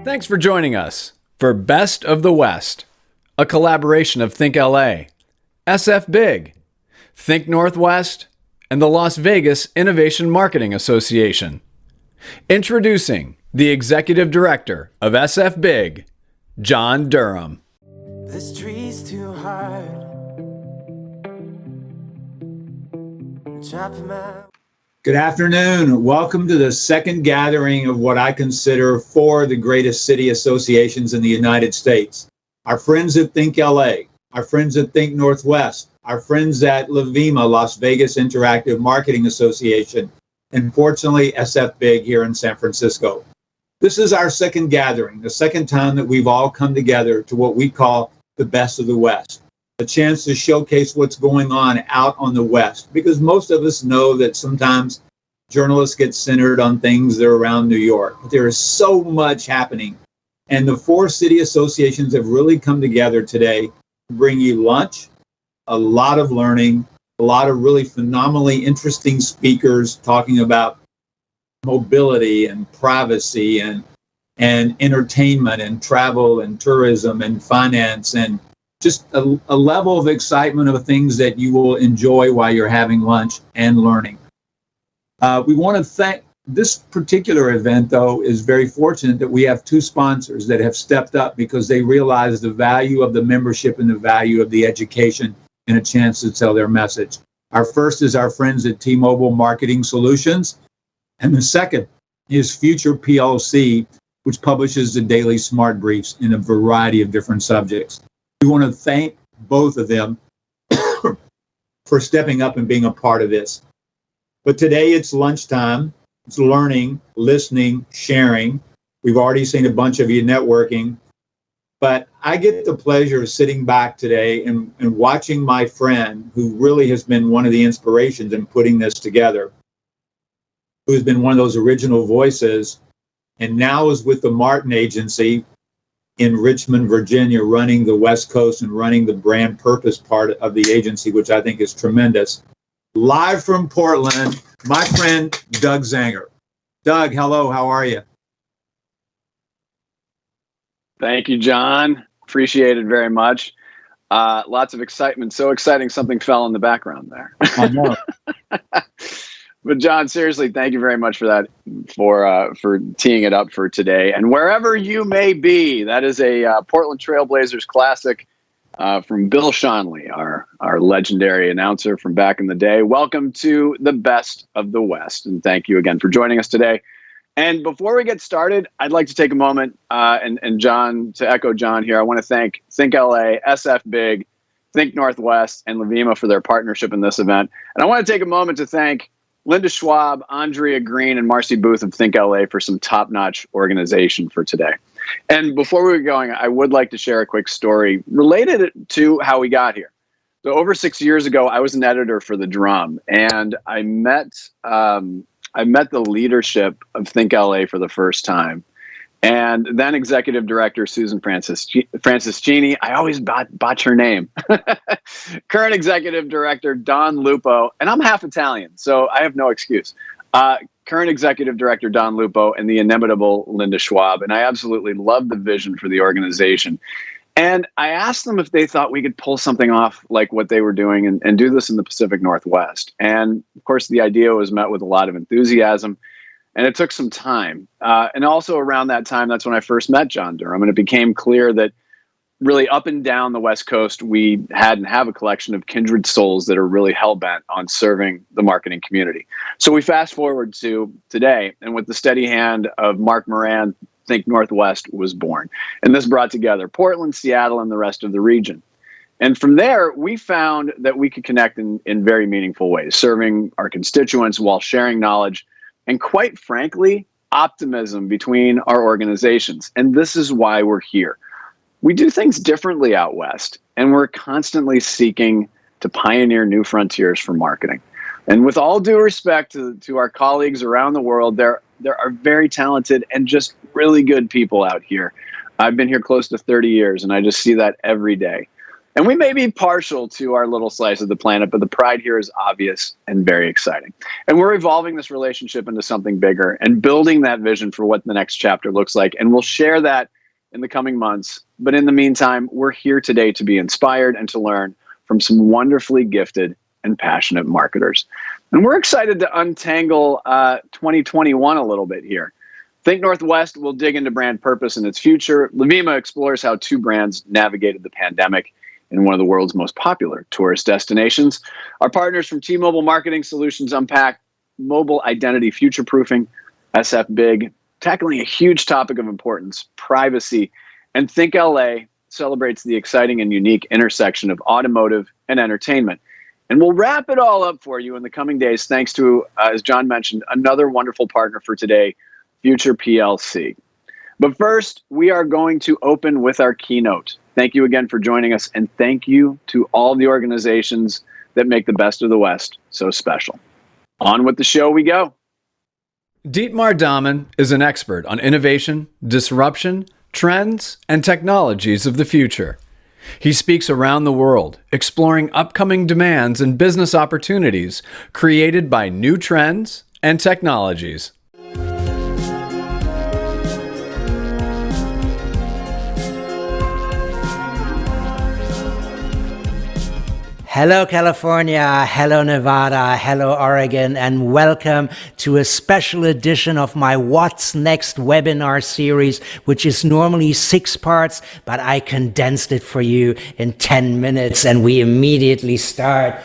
Thanks for joining us for Best of the West, a collaboration of ThinkLA, sfBIG, Think Northwest, and the Las Vegas Innovation Marketing Association. Introducing the Executive Director of sfBIG, John Durham. This tree's too hard. Chop him out. Good afternoon. Welcome to the second gathering of what I consider four of the greatest city associations in the United States. Our friends at ThinkLA, our friends at Think Northwest, our friends at LVIMA, Las Vegas Interactive Marketing Association, and fortunately sfBIG here in San Francisco. This is our second gathering, the second time that we've all come together to what we call the Best of the West. A chance to showcase what's going on out on the West, because most of us know that sometimes journalists get centered on things that are around New York. But there is so much happening, and the four city associations have really come together today to bring you lunch, a lot of learning, a lot of really phenomenally interesting speakers talking about mobility and privacy and entertainment and travel and tourism and finance and just a level of excitement of things that you will enjoy while you're having lunch and learning. We want to thank this particular event, though, is very fortunate that we have two sponsors that have stepped up because they realize the value of the membership and the value of the education and a chance to tell their message. Our first is our friends at T-Mobile Marketing Solutions, and the second is Future PLC, which publishes the daily smart briefs in a variety of different subjects. We want to thank both of them for stepping up and being a part of this. But today it's lunchtime. It's learning, listening, sharing. We've already seen a bunch of you networking. But I get the pleasure of sitting back today and watching my friend, who really has been one of the inspirations in putting this together, who has been one of those original voices, and now is with the Martin Agency in Richmond, Virginia, running the West Coast and running the brand purpose part of the agency, which I think is tremendous. Live from Portland, my friend, Doug Zanger. Doug, hello, how are you? Thank you, John. Appreciate it very much. Lots of excitement. So exciting, something fell in the background there. I know. But John, seriously, thank you very much for that, for teeing it up for today. And wherever you may be, that is a Portland Trailblazers classic from Bill Schonely, our legendary announcer from back in the day. Welcome to the Best of the West, and thank you again for joining us today. And before we get started, I'd like to take a moment and John, to echo John here, I want to thank ThinkLA, sfBIG, Think Northwest, and LVIMA for their partnership in this event. And I want to take a moment to thank Linda Schwab, Andrea Green, and Marcy Booth of ThinkLA for some top-notch organization for today. And before we get going, I would like to share a quick story related to how we got here. So over 6 years ago, I was an editor for The Drum, and I met the leadership of ThinkLA for the first time. And then executive director Susan Franciscini, I always botch her name. Current executive director Don Lupo, and I'm half Italian, so I have no excuse. Current executive director Don Lupo and the inimitable Linda Schwab, and I absolutely love the vision for the organization. And I asked them if they thought we could pull something off like what they were doing and do this in the Pacific Northwest. And of course, the idea was met with a lot of enthusiasm. And it took some time. And also around that time, that's when I first met John Durham. And it became clear that really up and down the West Coast, we had and have a collection of kindred souls that are really hell-bent on serving the marketing community. So we fast forward to today, and with the steady hand of Mark Moran, Think Northwest was born. And this brought together Portland, Seattle, and the rest of the region. And from there, we found that we could connect in very meaningful ways, serving our constituents while sharing knowledge and, quite frankly, optimism between our organizations. And this is why we're here. We do things differently out West, and we're constantly seeking to pioneer new frontiers for marketing. And with all due respect to our colleagues around the world, there are very talented and just really good people out here. I've been here close to 30 years, and I just see that every day. And we may be partial to our little slice of the planet, but the pride here is obvious and very exciting. And we're evolving this relationship into something bigger and building that vision for what the next chapter looks like. And we'll share that in the coming months. But in the meantime, we're here today to be inspired and to learn from some wonderfully gifted and passionate marketers. And we're excited to untangle 2021 a little bit here. Think Northwest will dig into brand purpose and its future. LVIMA explores how two brands navigated the pandemic in one of the world's most popular tourist destinations. Our partners from T-Mobile Marketing Solutions unpack mobile identity future-proofing, sfBIG, tackling a huge topic of importance, privacy, and ThinkLA celebrates the exciting and unique intersection of automotive and entertainment. And we'll wrap it all up for you in the coming days, thanks to, as John mentioned, another wonderful partner for today, Future PLC. But first, we are going to open with our keynote. Thank you again for joining us, and thank you to all the organizations that make the Best of the West so special. On with the show we go. Dietmar Dahmen is an expert on innovation, disruption, trends, and technologies of the future. He speaks around the world, exploring upcoming demands and business opportunities created by new trends and technologies. Hello, California. Hello, Nevada. Hello, Oregon. And welcome to a special edition of my What's Next webinar series, which is normally 6 parts, but I condensed it for you in 10 minutes. And we immediately start.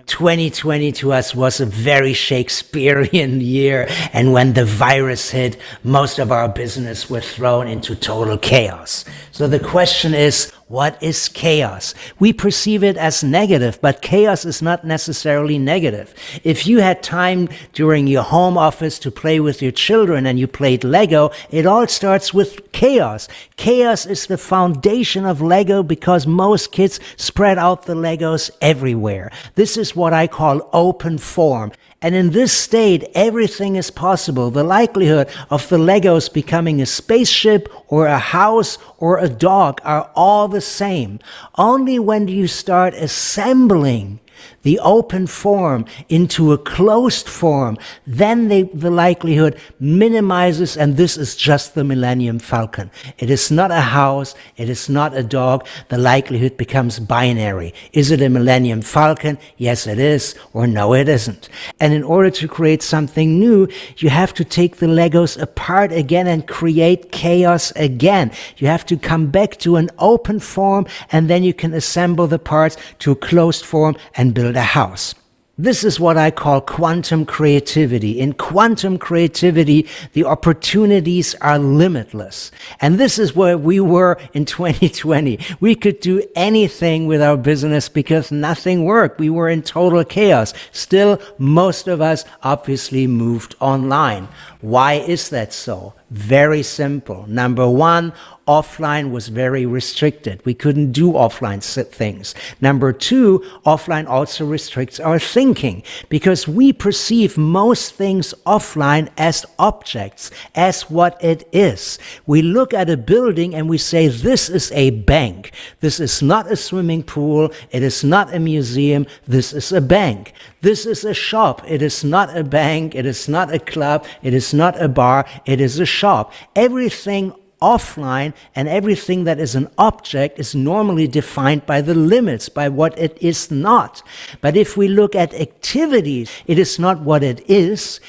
2020 to us was a very Shakespearean year. And when the virus hit, most of our business was thrown into total chaos. So the question is, what is chaos? We perceive it as negative, but chaos is not necessarily negative. If you had time during your home office to play with your children and you played Lego, it all starts with chaos. Chaos is the foundation of Lego because most kids spread out the Legos everywhere. This is what I call open form. And in this state, everything is possible. The likelihood of the Legos becoming a spaceship or a house or a dog are all the same. Only when you start assembling the open form into a closed form, then the likelihood minimizes, and this is just the Millennium Falcon. It is not a house, it is not a dog, the likelihood becomes binary. Is it a Millennium Falcon? Yes, it is, or no, it isn't. And in order to create something new, you have to take the Legos apart again and create chaos again. You have to come back to an open form, and then you can assemble the parts to a closed form and build a house. This is what I call quantum creativity. In quantum creativity, the opportunities are limitless. And this is where we were in 2020. We could do anything with our business because nothing worked. We were in total chaos. Still, most of us obviously moved online. Why is that so? Very simple. Number one, offline was very restricted. We couldn't do offline things. Number two, offline also restricts our thinking because we perceive most things offline as objects, as what it is. We look at a building and we say, this is a bank. This is not a swimming pool. It is not a museum. This is a bank. This is a shop. It is not a bank. It is not a club. It is not a bar. It is a shop. Everything offline and everything that is an object is normally defined by the limits, by what it is not. But if we look at activities, it is not what it is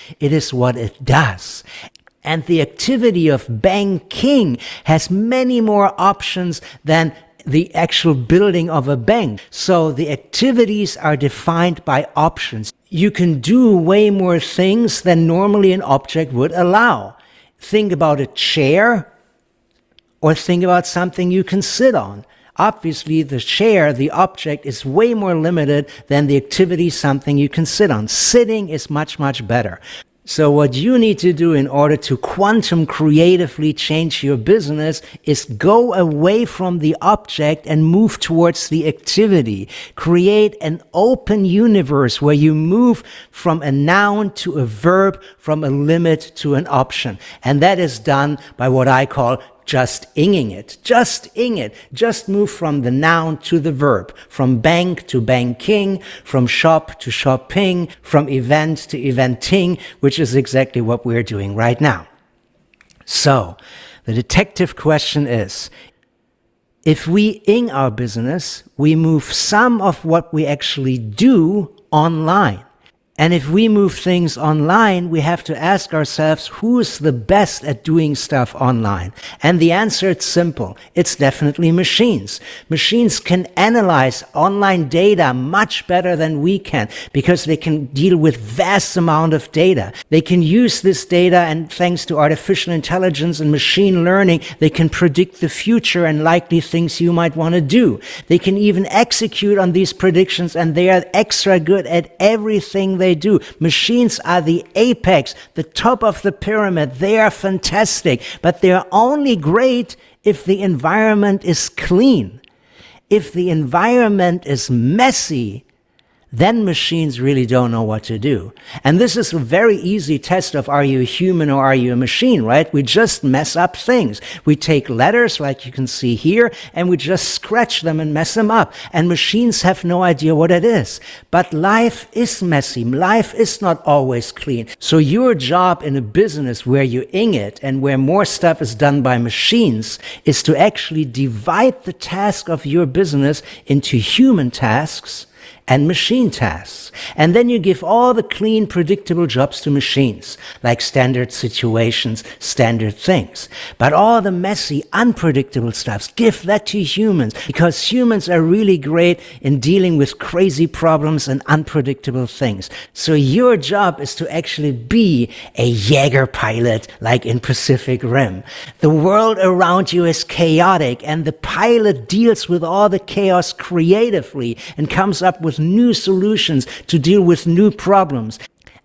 what it does. And the activity of banking has many more options than the actual building of a bank. So the activities are defined by options. You can do way more things than normally an object would allow. Think about a chair, or think about something you can sit on. Obviously, the chair, the object, is way more limited than the activity, something you can sit on. Sitting is much, much better. So what you need to do in order to quantum creatively change your business is go away from the object and move towards the activity. Create an open universe where you move from a noun to a verb, from a limit to an option. And that is done by what I call just inging it. Just ing it. Just move from the noun to the verb, from bank to banking, from shop to shopping, from event to eventing, which is exactly what we're doing right now. So, the detective question is, if we ing our business, we move some of what we actually do online. And if we move things online, we have to ask ourselves, who's the best at doing stuff online? And the answer is simple. It's definitely machines. Machines can analyze online data much better than we can because they can deal with vast amount of data. They can use this data, and thanks to artificial intelligence and machine learning, they can predict the future and likely things you might want to do. They can even execute on these predictions, and they are extra good at everything they do. Machines are the apex, the top of the pyramid. They are fantastic, but they're only great if the environment is clean. If the environment is messy, then machines really don't know what to do. And this is a very easy test of, are you a human or are you a machine, right? We just mess up things. We take letters, like you can see here, and we just scratch them and mess them up. And machines have no idea what it is. But life is messy. Life is not always clean. So your job in a business where you ing it and where more stuff is done by machines is to actually divide the task of your business into human tasks and machine tasks. And then you give all the clean, predictable jobs to machines, like standard situations, standard things. But all the messy, unpredictable stuff, give that to humans, because humans are really great in dealing with crazy problems and unpredictable things. So your job is to actually be a Jaeger pilot, like in Pacific Rim. The world around you is chaotic, and the pilot deals with all the chaos creatively and comes up with new solutions to deal with new problems.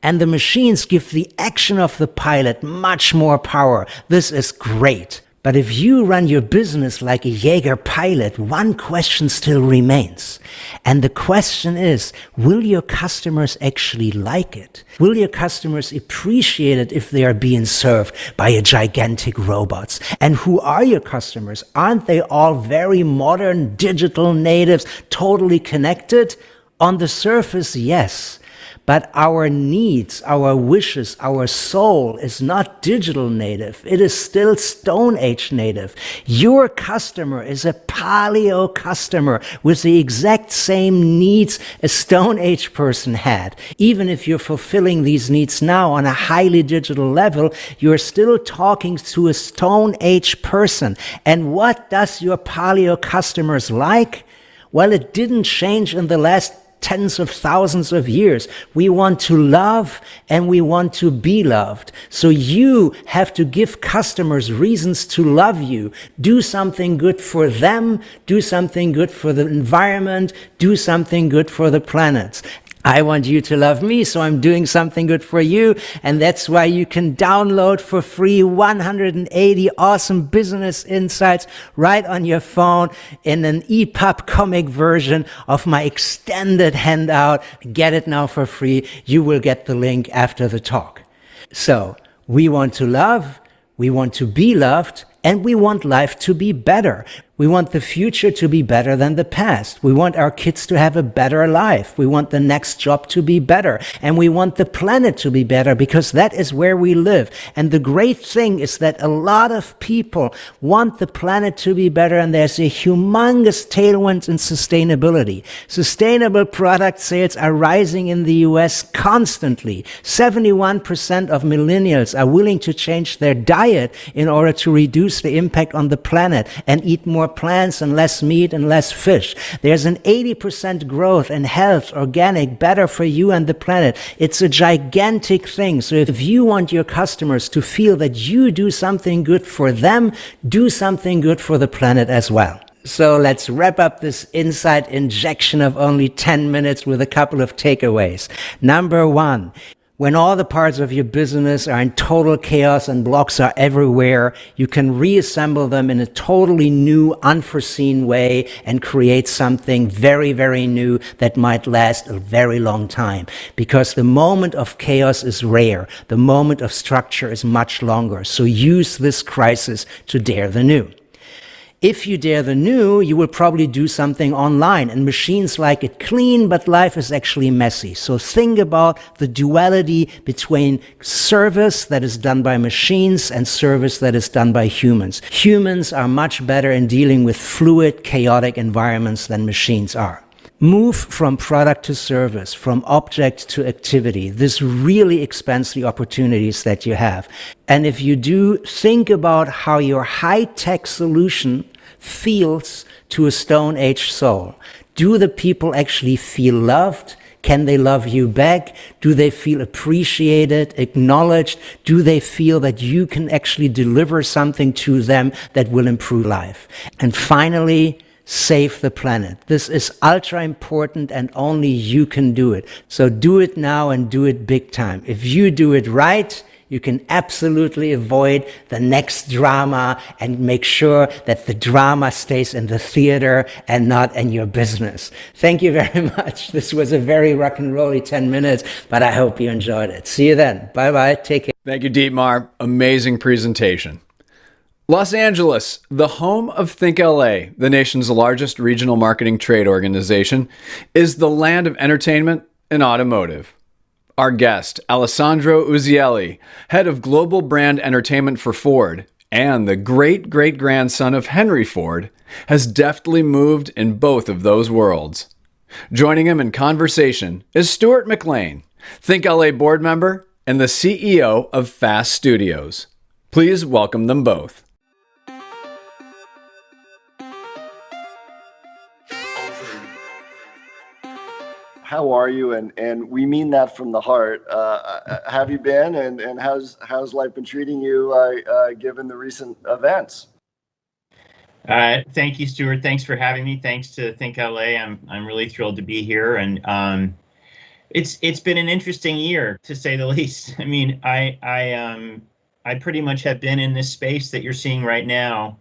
And the machines give the action of the pilot much more power. This is great. But if you run your business like a Jaeger pilot, one question still remains. And the question is, will your customers actually like it? Will your customers appreciate it if they are being served by a gigantic robots? And who are your customers? Aren't they all very modern digital natives, totally connected? On the surface, yes. But our needs, our wishes, our soul is not digital native. It is still Stone Age native. Your customer is a paleo customer with the exact same needs a Stone Age person had. Even if you're fulfilling these needs now on a highly digital level, you're still talking to a Stone Age person. And what does your paleo customers like? Well, it didn't change in the last tens of thousands of years. We want to love and we want to be loved. So you have to give customers reasons to love you. Do something good for them. Do something good for the environment. Do something good for the planet. I want you to love me, so I'm doing something good for you. And that's why you can download for free 180 awesome business insights right on your phone in an EPUB comic version of my extended handout. Get it now for free. You will get the link after the talk. So we want to love, we want to be loved, and we want life to be better. We want the future to be better than the past. We want our kids to have a better life. We want the next job to be better. And we want the planet to be better, because that is where we live. And the great thing is that a lot of people want the planet to be better, and there's a humongous tailwind in sustainability. Sustainable product sales are rising in the US constantly. 71% of millennials are willing to change their diet in order to reduce the impact on the planet and eat more plants and less meat and less fish. There's an 80% growth in health, organic, better for you and the planet. It's a gigantic thing. So if you want your customers to feel that you do something good for them, do something good for the planet as well. So let's wrap up this insight injection of only 10 minutes with a couple of takeaways. Number one, When all the parts of your business are in total chaos and blocks are everywhere, you can reassemble them in a totally new, unforeseen way and create something very, very new that might last a very long time. Because the moment of chaos is rare. The moment of structure is much longer. So use this crisis to dare the new. If you dare the new, you will probably do something online, and machines like it clean, but life is actually messy. So think about the duality between service that is done by machines and service that is done by humans. Humans are much better in dealing with fluid, chaotic environments than machines are. Move from product to service, from object to activity. This really expands the opportunities that you have. And if you do, think about how your high-tech solution feels to a Stone Age soul. Do the people actually feel loved? Can they love you back? Do they feel appreciated, acknowledged? Do they feel that you can actually deliver something to them that will improve life? And finally, save the planet. This is ultra important and only you can do it. So do it now and do it big time. If you do it right, you can absolutely avoid the next drama and make sure that the drama stays in the theater and not in your business. Thank you very much. This was a very rock and rolly 10 minutes, but I hope you enjoyed it. See you then. Bye-bye. Take care. Thank you, Dietmar. Amazing presentation. Los Angeles, the home of ThinkLA, the nation's largest regional marketing trade organization, is the land of entertainment and automotive. Our guest, Alessandro Uzielli, head of global brand entertainment for Ford, and the great-great-grandson of Henry Ford, has deftly moved in both of those worlds. Joining him in conversation is Stuart McLean, ThinkLA board member and the CEO of Fast Studios. Please welcome them both. How are you? And we mean that from the heart. Have you been? And how's life been treating you given the recent events? Thank you, Stuart. Thanks for having me. Thanks to ThinkLA. I'm really thrilled to be here. And it's been an interesting year, to say the least. I mean, I pretty much have been in this space that you're seeing right now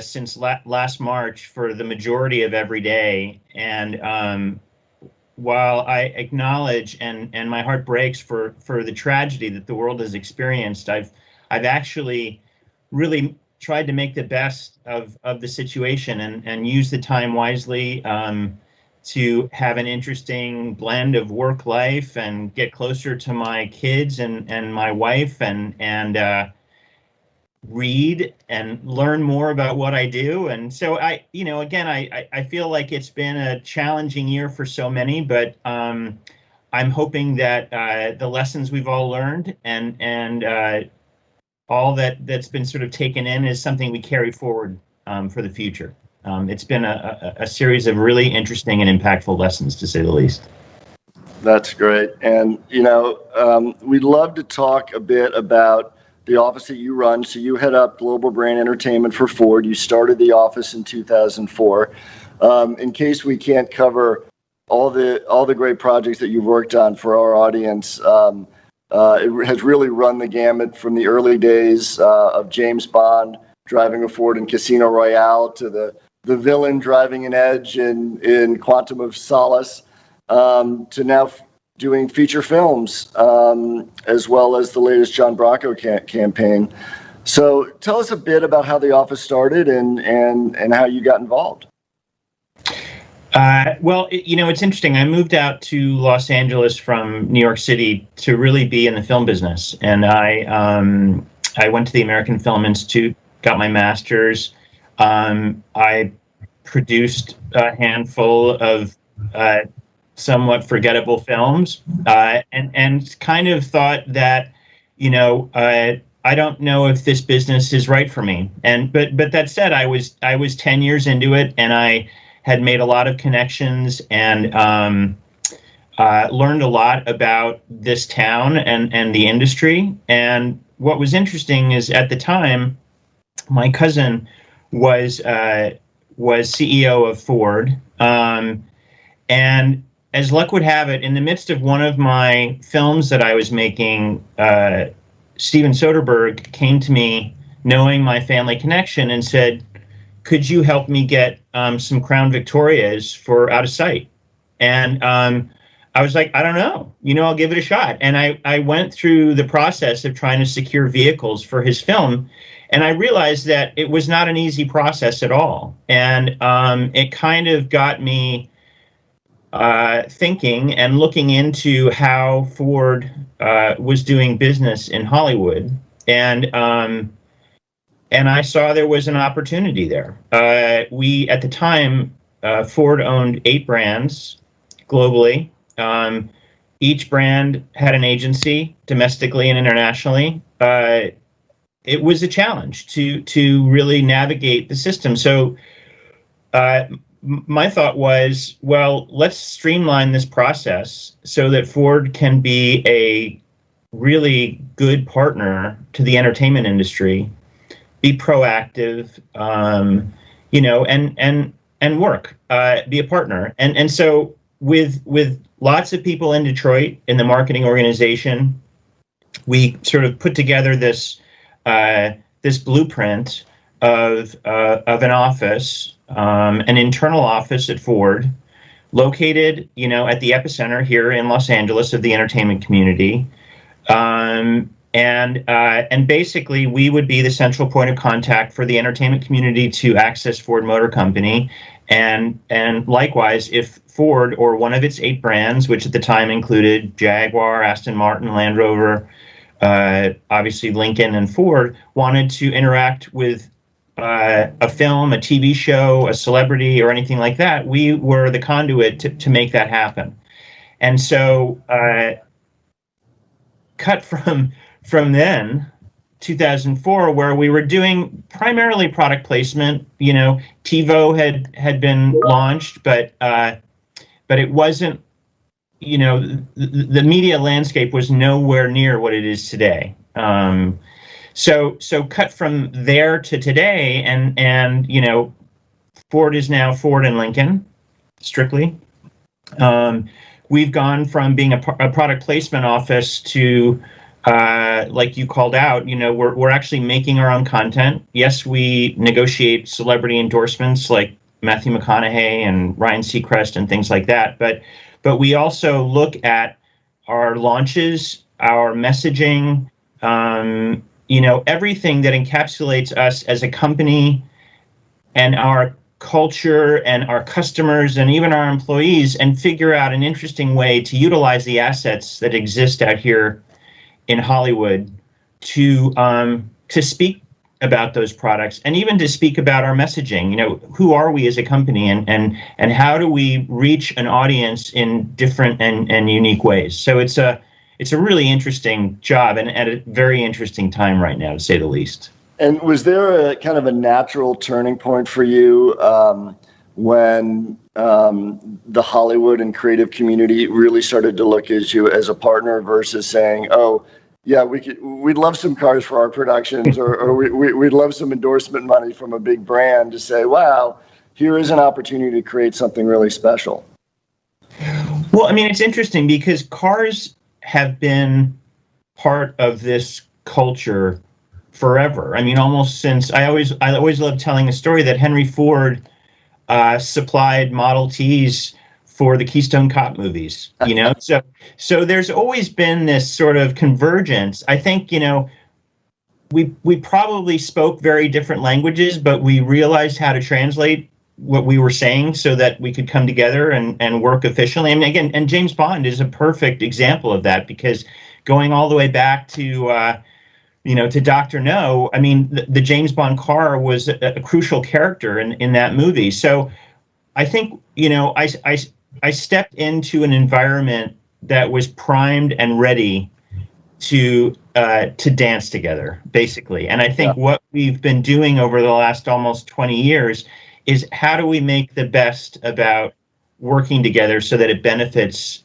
since last March for the majority of every day. And while I acknowledge and my heart breaks for the tragedy that the world has experienced, I've actually really tried to make the best of the situation and use the time wisely to have an interesting blend of work life and get closer to my kids and my wife and read and learn more about what I do. And so I feel like it's been a challenging year for so many, but I'm hoping that the lessons we've all learned and all that's been sort of taken in is something we carry forward for the future. It's been a series of really interesting and impactful lessons, to say the least. That's great. And, we'd love to talk a bit about the office that you run. So you head up global brand entertainment for Ford. You started the office in 2004. In case we can't cover all the great projects that you've worked on for our audience, it has really run the gamut from the early days of James Bond driving a Ford in Casino Royale to the villain driving an Edge in Quantum of Solace to now doing feature films, as well as the latest John Bracco campaign. So tell us a bit about how the office started and how you got involved. Well, it's interesting. I moved out to Los Angeles from New York City to really be in the film business. And I went to the American Film Institute, got my master's. I produced a handful of somewhat forgettable films, and kind of thought that, I don't know if this business is right for me. But that said, I was 10 years into it, and I had made a lot of connections and learned a lot about this town and the industry. And what was interesting is at the time, my cousin was CEO of Ford, and as luck would have it, in the midst of one of my films that I was making, Steven Soderbergh came to me, knowing my family connection, and said, "Could you help me get some Crown Victorias for Out of Sight?" And I was like, "I don't know. I'll give it a shot." And I went through the process of trying to secure vehicles for his film, and I realized that it was not an easy process at all. And it kind of got me thinking and looking into how Ford was doing business in Hollywood. And I saw there was an opportunity there. We, at the time, Ford owned 8 brands globally. Each brand had an agency domestically and internationally. It was a challenge to really navigate the system. So my thought was, well, let's streamline this process so that Ford can be a really good partner to the entertainment industry, be proactive, and work, be a partner. And so with lots of people in Detroit in the marketing organization, we sort of put together this blueprint of an office, an internal office at Ford, located, at the epicenter here in Los Angeles of the entertainment community. And basically, we would be the central point of contact for the entertainment community to access Ford Motor Company. And likewise, if Ford or one of its 8 brands, which at the time included Jaguar, Aston Martin, Land Rover, obviously Lincoln and Ford, wanted to interact with a film, a TV show, a celebrity, or anything like that, we were the conduit to make that happen. And so cut from then, 2004, where we were doing primarily product placement. TiVo had been launched, but it wasn't. The media landscape was nowhere near what it is today. So cut from there to today, and Ford is now Ford and Lincoln, strictly. We've gone from being a product placement office to, like you called out, we're actually making our own content. Yes, we negotiate celebrity endorsements like Matthew McConaughey and Ryan Seacrest and things like that, but we also look at our launches, our messaging, everything that encapsulates us as a company and our culture and our customers and even our employees, and figure out an interesting way to utilize the assets that exist out here in Hollywood to speak about those products, and even to speak about our messaging. Who are we as a company, and how do we reach an audience in different and unique ways? So it's a really interesting job, and at a very interesting time right now, to say the least. And was there a kind of a natural turning point for you when the Hollywood and creative community really started to look at you as a partner versus saying, "Oh, yeah, we'd love some cars for our productions," or we'd love some endorsement money from a big brand, to say, "Wow, here is an opportunity to create something really special"? Well, it's interesting because cars have been part of this culture forever. Almost since I always love telling the story that Henry Ford supplied Model Ts for the Keystone Cop movies. So there's always been this sort of convergence. I think we probably spoke very different languages, but we realized how to translate what we were saying so that we could come together and work efficiently. And James Bond is a perfect example of that, because going all the way back to to Dr. No, the James Bond car was a crucial character in that movie. So I think, I stepped into an environment that was primed and ready to dance together, basically. And I think what we've been doing over the last almost 20 years is, how do we make the best about working together so that it benefits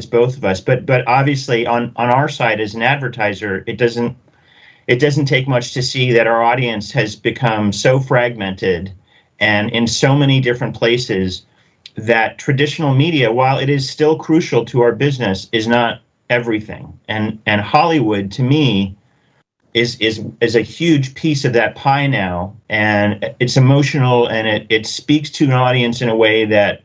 both of us? But obviously on our side as an advertiser, it doesn't take much to see that our audience has become so fragmented and in so many different places, that traditional media, while it is still crucial to our business, is not everything. And Hollywood, to me, is a huge piece of that pie now, and it's emotional, and it speaks to an audience in a way that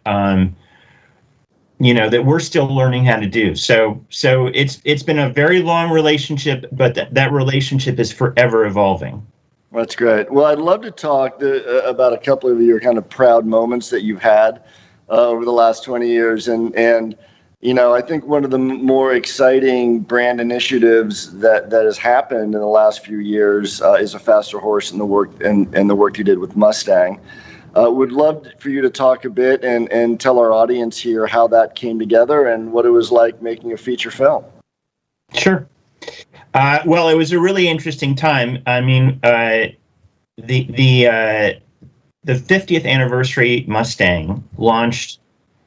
that we're still learning how to do. So it's been a very long relationship, but that relationship is forever evolving. That's great. Well, I'd love to talk about a couple of your kind of proud moments that you've had over the last 20 years. And I think one of the more exciting brand initiatives that has happened in the last few years is a faster horse and the work you did with Mustang. Would love for you to talk a bit and tell our audience here how that came together and what it was like making a feature film. Sure. Well, it was a really interesting time. I mean, the 50th anniversary Mustang launched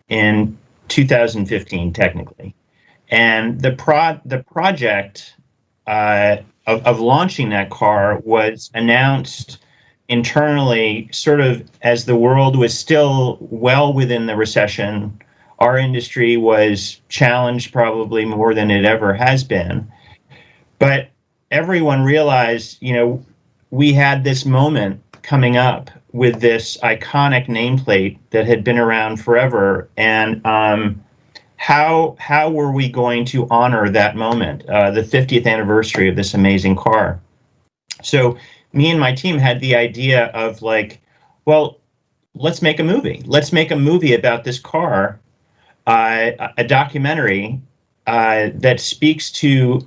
in 2015, technically, and the project of launching that car was announced internally, sort of as the world was still well within the recession. Our industry was challenged probably more than it ever has been. But everyone realized, we had this moment coming up with this iconic nameplate that had been around forever. And how were we going to honor that moment, the 50th anniversary of this amazing car? So me and my team had the idea of let's make a movie. Let's make a movie about this car, a documentary that speaks to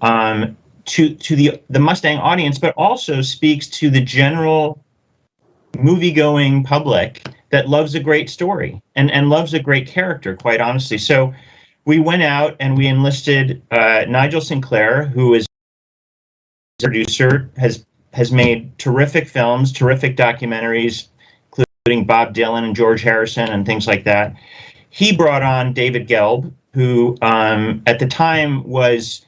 the Mustang audience, but also speaks to the general movie-going public that loves a great story and loves a great character, quite honestly. So we went out and we enlisted Nigel Sinclair, who is a producer, has made terrific films, terrific documentaries, including Bob Dylan and George Harrison and things like that. He brought on David Gelb, who at the time was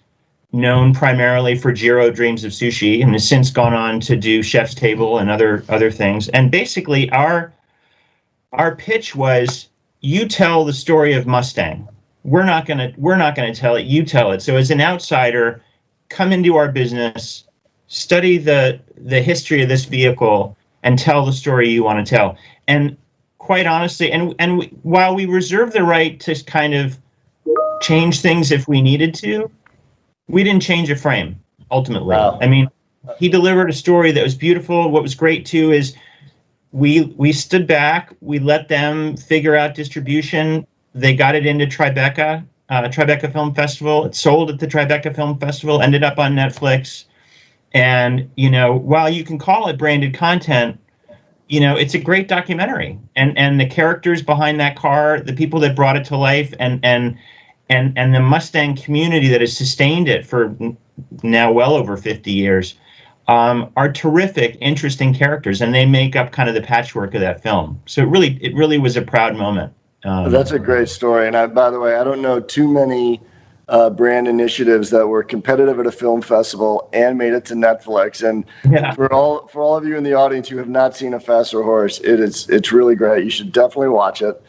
known primarily for Jiro Dreams of Sushi and has since gone on to do Chef's Table and other things. And basically our pitch was, you tell the story of Mustang. We're not gonna tell it, you tell it. So as an outsider, come into our business, study the history of this vehicle, and tell the story you want to tell. And quite honestly, while we reserve the right to kind of change things if we needed to, we didn't change a frame, ultimately. Wow. I mean, he delivered a story that was beautiful. What was great, too, is we stood back. We let them figure out distribution. They got it into Tribeca Film Festival. It sold at the Tribeca Film Festival, ended up on Netflix. And, while you can call it branded content, it's a great documentary. And the characters behind that car, the people that brought it to life, and the Mustang community that has sustained it for now well over 50 years, are terrific, interesting characters, and they make up kind of the patchwork of that film. So it really was a proud moment. That's a great story. And by the way, I don't know too many brand initiatives that were competitive at a film festival and made it to Netflix. And for all of you in the audience who have not seen A Faster Horse, it's really great. You should definitely watch it.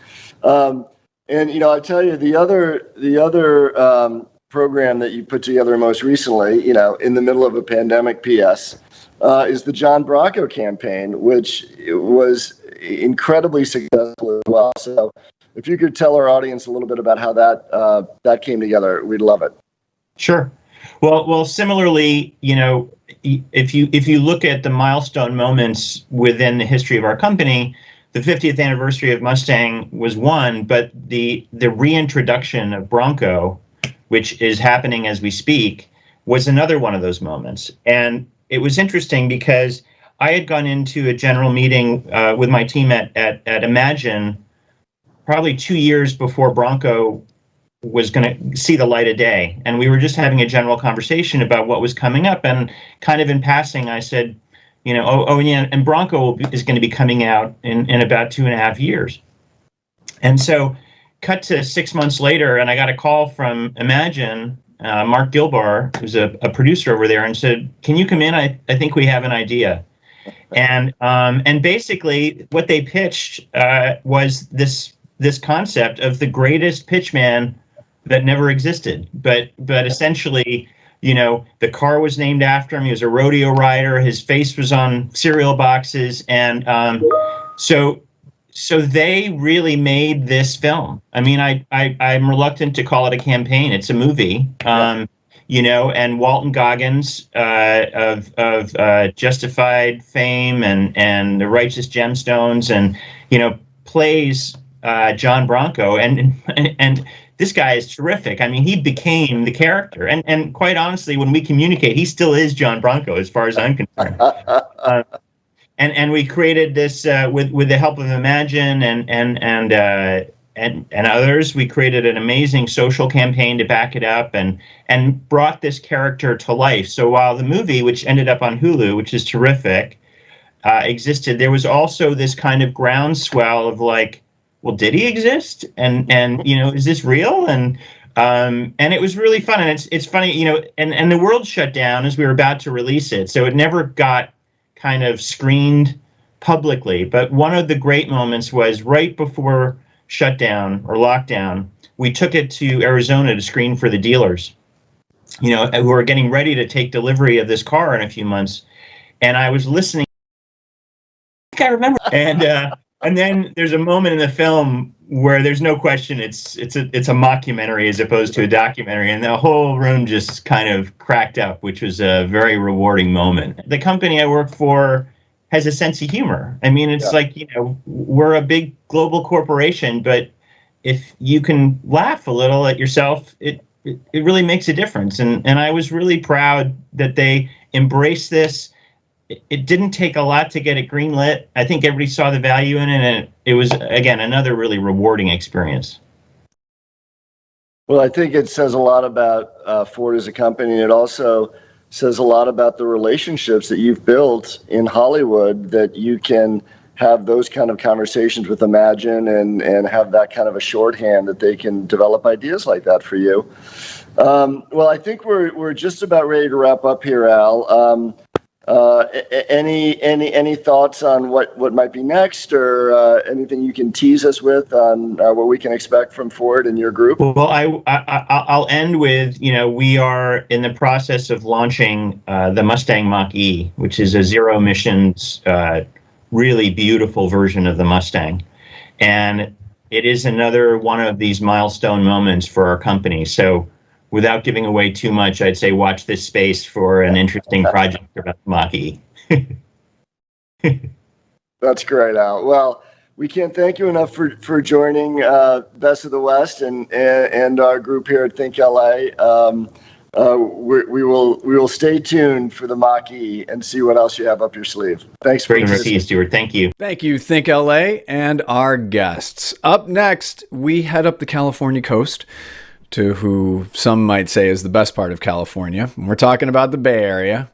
And I tell you, the other program that you put together most recently, in the middle of a pandemic, PS, is the John Bracco campaign, which was incredibly successful as well. So if you could tell our audience a little bit about how that came together, we'd love it. Sure. Well, similarly, if you look at the milestone moments within the history of our company, the 50th anniversary of Mustang was one, but the reintroduction of Bronco, which is happening as we speak, was another one of those moments. And it was interesting because I had gone into a general meeting with my team at Imagine probably 2 years before Bronco was going to see the light of day. And we were just having a general conversation about what was coming up. And kind of in passing, I said, and Bronco is going to be coming out in about 2.5 years. And so cut to 6 months later, and I got a call from Imagine, Mark Gilbar, who's a producer over there, and said, can you come in? I think we have an idea. And basically what they pitched was this this concept of the greatest pitchman that never existed. But essentially, the car was named after him. He was a rodeo rider. His face was on cereal boxes, and so they really made this film. I mean, I'm reluctant to call it a campaign. It's a movie. And Walton Goggins of Justified fame and The Righteous Gemstones, and plays John Bronco, and this guy is terrific. I mean, he became the character, and quite honestly, when we communicate, he still is John Bronco, as far as I'm concerned. And we created this with the help of Imagine and others. We created an amazing social campaign to back it up, and brought this character to life. So while the movie, which ended up on Hulu, which is terrific, existed, there was also this kind of groundswell of like, well, did he exist? And is this real? And it was really fun. And it's funny, and the world shut down as we were about to release it, so it never got kind of screened publicly. But one of the great moments was right before shutdown or lockdown, we took it to Arizona to screen for the dealers, who were getting ready to take delivery of this car in a few months. And I was listening. I think I remember. And then there's a moment in the film where there's no question it's a mockumentary as opposed to a documentary, and the whole room just kind of cracked up, which was a very rewarding moment. The company I work for has a sense of humor. I mean, it's like, we're a big global corporation, but if you can laugh a little at yourself, it really makes a difference. And I was really proud that they embraced this. It didn't take a lot to get it greenlit. I think everybody saw the value in it, and it was, again, another really rewarding experience. Well, I think it says a lot about Ford as a company. It also says a lot about the relationships that you've built in Hollywood, that you can have those kind of conversations with Imagine and have that kind of a shorthand that they can develop ideas like that for you. Well, I think we're just about ready to wrap up here, Al. Any thoughts on what might be next, or anything you can tease us with on what we can expect from Ford and your group? Well, I'll end with, we are in the process of launching the Mustang Mach-E, which is a zero emissions, really beautiful version of the Mustang. And it is another one of these milestone moments for our company. So without giving away too much, I'd say watch this space for an interesting project about Mach-E. That's great, Al. Well, we can't thank you enough for joining Best of the West and our group here at ThinkLA. We will stay tuned for the Mach-E and see what else you have up your sleeve. Thanks for Great to see you, Stuart. Thank you. Thank you, ThinkLA, and our guests. Up next, we head up the California coast to who some might say is the best part of California. We're talking about the Bay Area,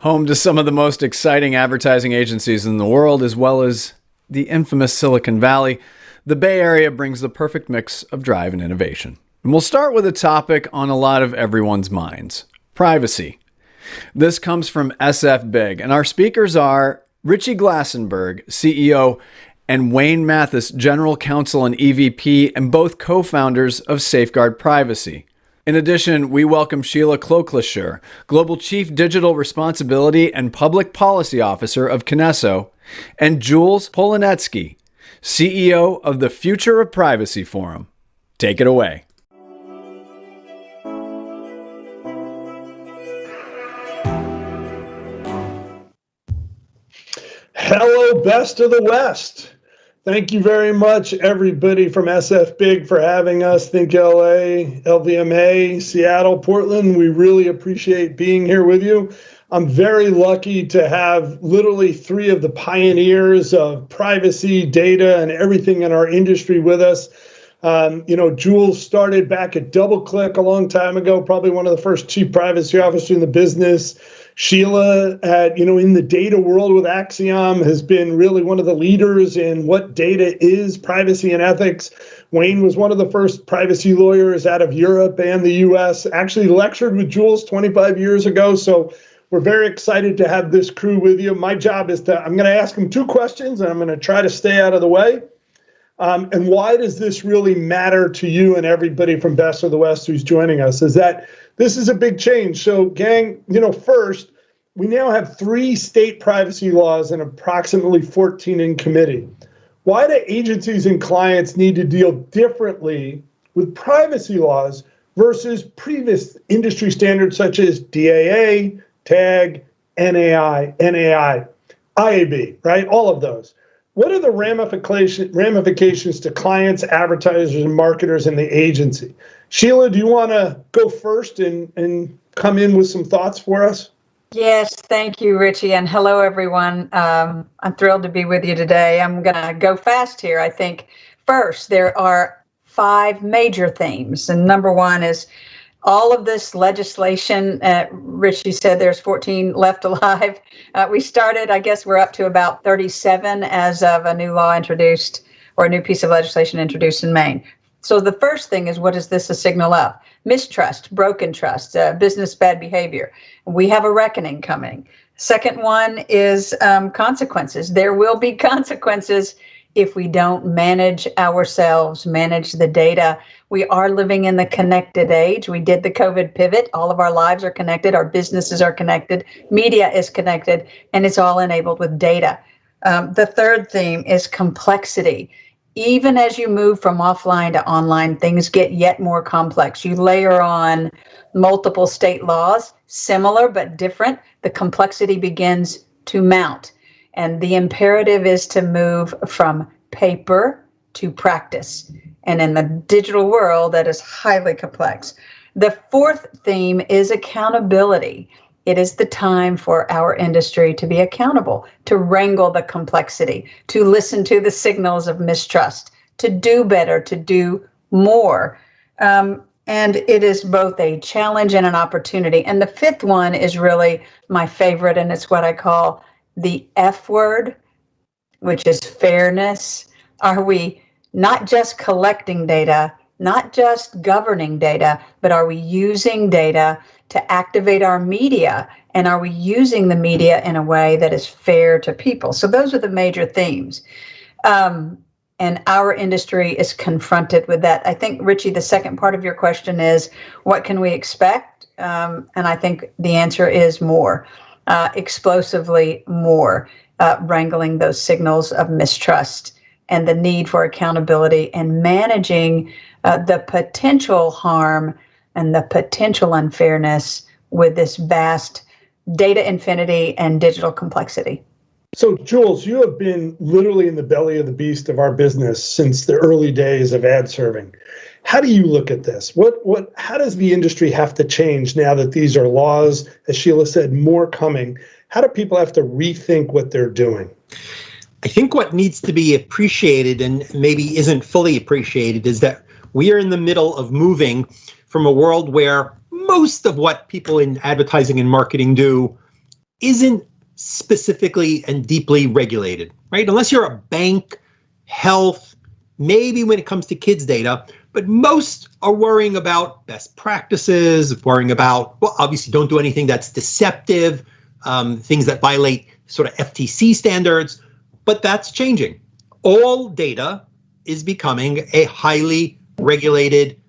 home to some of the most exciting advertising agencies in the world, as well as the infamous Silicon Valley. The Bay Area brings the perfect mix of drive and innovation. And we'll start with a topic on a lot of everyone's minds: privacy. This comes from sfBIG, and our speakers are Richie Glassenberg, CEO, and Wayne Mathis, General Counsel and EVP, and both co-founders of Safeguard Privacy. In addition, we welcome Sheila Kloklashur, Global Chief Digital Responsibility and Public Policy Officer of Kinesso, and Jules Polonetsky, CEO of the Future of Privacy Forum. Take it away. Hello, Best of the West. Thank you very much, everybody from sfBIG, for having us. ThinkLA, LVIMA, Seattle, Portland. We really appreciate being here with you. I'm very lucky to have literally three of the pioneers of privacy, data, and everything in our industry with us. Jules started back at DoubleClick a long time ago, probably one of the first chief privacy officers in the business. Sheila, in the data world with Axiom, has been really one of the leaders in what data is, privacy and ethics. Wayne was one of the first privacy lawyers out of Europe and the US, actually lectured with Jules 25 years ago. So we're very excited to have this crew with you. My job is I'm going to ask them two questions, and I'm going to try to stay out of the way. And why does this really matter to you and everybody from Best of the West who's joining us, is that this is a big change. So, gang, first, we now have 3 state privacy laws and approximately 14 in committee. Why do agencies and clients need to deal differently with privacy laws versus previous industry standards such as DAA, TAG, NAI, IAB, right? All of those. What are the ramifications to clients, advertisers, and marketers in the agency? Sheila, do you want to go first and come in with some thoughts for us? Yes, thank you, Richie, and hello, everyone. I'm thrilled to be with you today. I'm going to go fast here. I think first, there are 5 major themes, and number 1 is all of this legislation. Richie said there's 14 left alive. We started, I guess we're up to about 37 as of a new law introduced, or a new piece of legislation introduced in Maine. So the first thing is, what is this a signal of? Mistrust, broken trust, business bad behavior. We have a reckoning coming. Second one is consequences. There will be consequences if we don't manage ourselves, manage the data. We are living in the connected age. We did the COVID pivot. All of our lives are connected. Our businesses are connected. Media is connected, and it's all enabled with data. The third theme is complexity. Even as you move from offline to online, things get yet more complex. You layer on multiple state laws, similar but different. The complexity begins to mount. And the imperative is to move from paper to practice. And in the digital world, that is highly complex. The fourth theme is accountability. It is the time for our industry to be accountable, to wrangle the complexity, to listen to the signals of mistrust, to do better, to do more. And it is both a challenge and an opportunity. And the fifth one is really my favorite, and it's what I call the F word, which is fairness. Are we not just collecting data, not just governing data, but are we using data to activate our media? And are we using the media in a way that is fair to people? So those are the major themes. And our industry is confronted with that. I think, Richie, the second part of your question is, what can we expect? And I think the answer is more, explosively more, wrangling those signals of mistrust and the need for accountability and managing the potential harm and the potential unfairness with this vast data infinity and digital complexity. So, Jules, you have been literally in the belly of the beast of our business since the early days of ad serving. How do you look at this? How does the industry have to change now that these are laws, as Sheila said, more coming? How do people have to rethink what they're doing? I think what needs to be appreciated, and maybe isn't fully appreciated, is that we are in the middle of moving from a world where most of what people in advertising and marketing do isn't specifically and deeply regulated, right? Unless you're a bank, health, maybe when it comes to kids' data, but most are worrying about best practices, worrying about, well, obviously don't do anything that's deceptive, things that violate sort of FTC standards, but that's changing. All data is becoming a highly regulated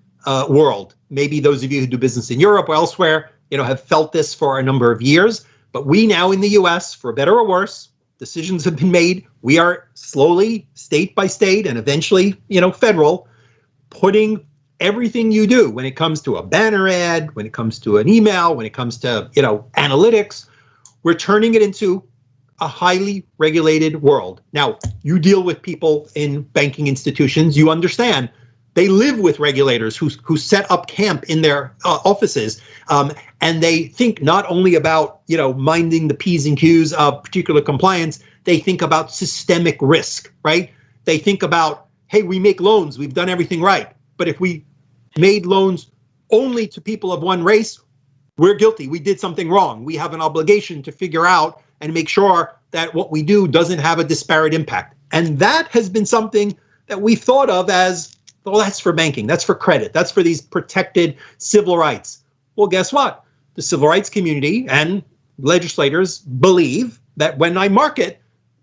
world. Maybe those of you who do business in Europe or elsewhere, have felt this for a number of years. But we now in the US, for better or worse, decisions have been made. We are slowly, state by state, and eventually, federal, putting everything you do when it comes to a banner ad, when it comes to an email, when it comes to, analytics, we're turning it into a highly regulated world. Now, you deal with people in banking institutions, you understand they live with regulators who set up camp in their offices, and they think not only about minding the P's and Q's of particular compliance, they think about systemic risk, right? They think about, hey, we make loans, we've done everything right, but if we made loans only to people of one race, we're guilty, we did something wrong. We have an obligation to figure out and make sure that what we do doesn't have a disparate impact. And that has been something that we've thought of as, well, that's for banking, that's for credit, that's for these protected civil rights. Well, guess what? The civil rights community and legislators believe that when I market,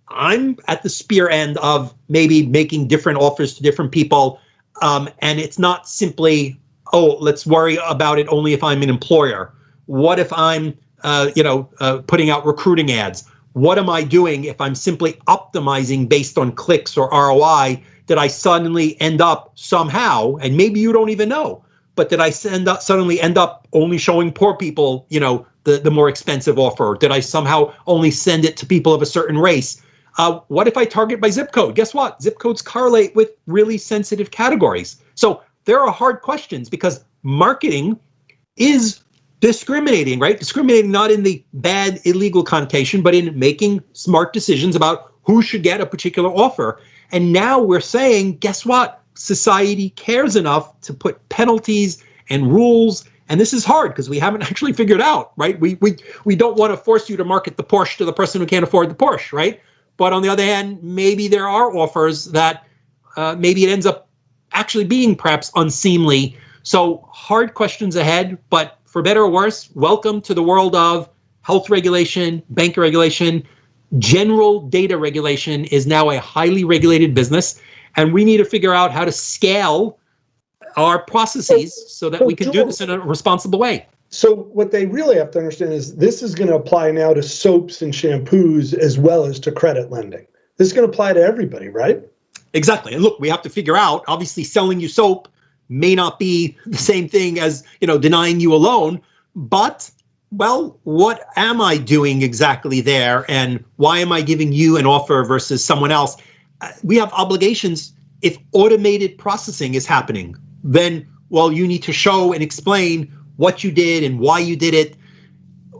I'm at the spear end of maybe making different offers to different people. And it's not simply, oh, let's worry about it only if I'm an employer. What if I'm, putting out recruiting ads? What am I doing if I'm simply optimizing based on clicks or ROI? Did I suddenly end up somehow, and maybe you don't even know, but did I suddenly end up only showing poor people, the more expensive offer? Did I somehow only send it to people of a certain race? What if I target by zip code? Guess what? Zip codes correlate with really sensitive categories. So there are hard questions because marketing is discriminating, right? Discriminating not in the bad, illegal connotation, but in making smart decisions about who should get a particular offer. And now we're saying, guess what? Society cares enough to put penalties and rules. And this is hard because we haven't actually figured out, right? We don't want to force you to market the Porsche to the person who can't afford the Porsche, right? But on the other hand, maybe there are offers that maybe it ends up actually being perhaps unseemly. So hard questions ahead, but for better or worse, welcome to the world of health regulation, bank regulation. General data regulation is now a highly regulated business, and we need to figure out how to scale our processes so that we can do this in a responsible way. So what they really have to understand is this is going to apply now to soaps and shampoos as well as to credit lending. This is going to apply to everybody, right? Exactly. And look, we have to figure out, obviously selling you soap may not be the same thing as, denying you a loan, but well, what am I doing exactly there? And why am I giving you an offer versus someone else? We have obligations. If automated processing is happening, then, well, you need to show and explain what you did and why you did it.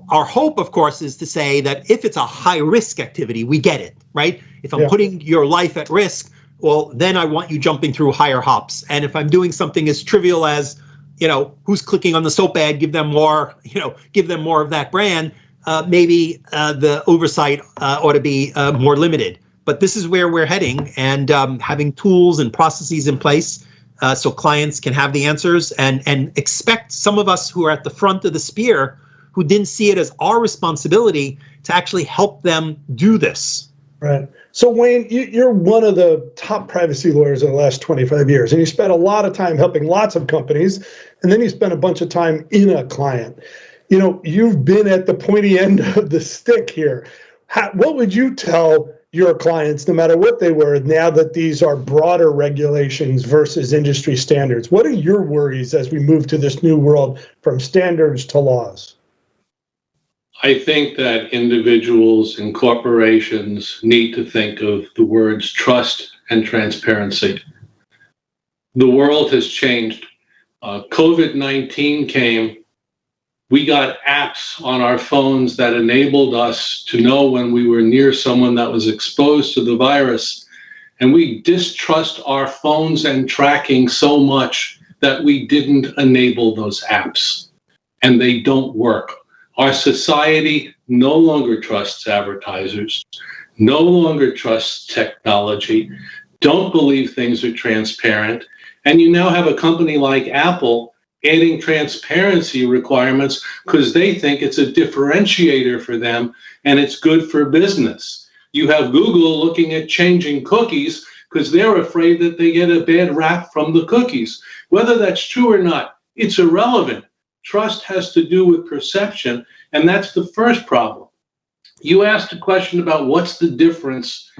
Our hope, of course, is to say that if it's a high risk activity, we get it, right? If I'm putting your life at risk, well, then I want you jumping through higher hops. And if I'm doing something as trivial as, who's clicking on the soap ad, give them more of that brand, maybe the oversight ought to be more limited. But this is where we're heading, and having tools and processes in place so clients can have the answers and expect some of us who are at the front of the spear, who didn't see it as our responsibility to actually help them do this. Right. So Wayne, you're one of the top privacy lawyers in the last 25 years, and you spent a lot of time helping lots of companies, and then you spent a bunch of time in a client. You've been at the pointy end of the stick here. What would you tell your clients, no matter what they were, now that these are broader regulations versus industry standards? What are your worries as we move to this new world from standards to laws? I think that individuals and corporations need to think of the words trust and transparency. The world has changed. COVID-19 came. We got apps on our phones that enabled us to know when we were near someone that was exposed to the virus. And we distrust our phones and tracking so much that we didn't enable those apps. And they don't work. Our society no longer trusts advertisers, no longer trusts technology, don't believe things are transparent. And you now have a company like Apple adding transparency requirements because they think it's a differentiator for them and it's good for business. You have Google looking at changing cookies because they're afraid that they get a bad rap from the cookies. Whether that's true or not, it's irrelevant. Trust has to do with perception, and that's the first problem. You asked a question about what's the difference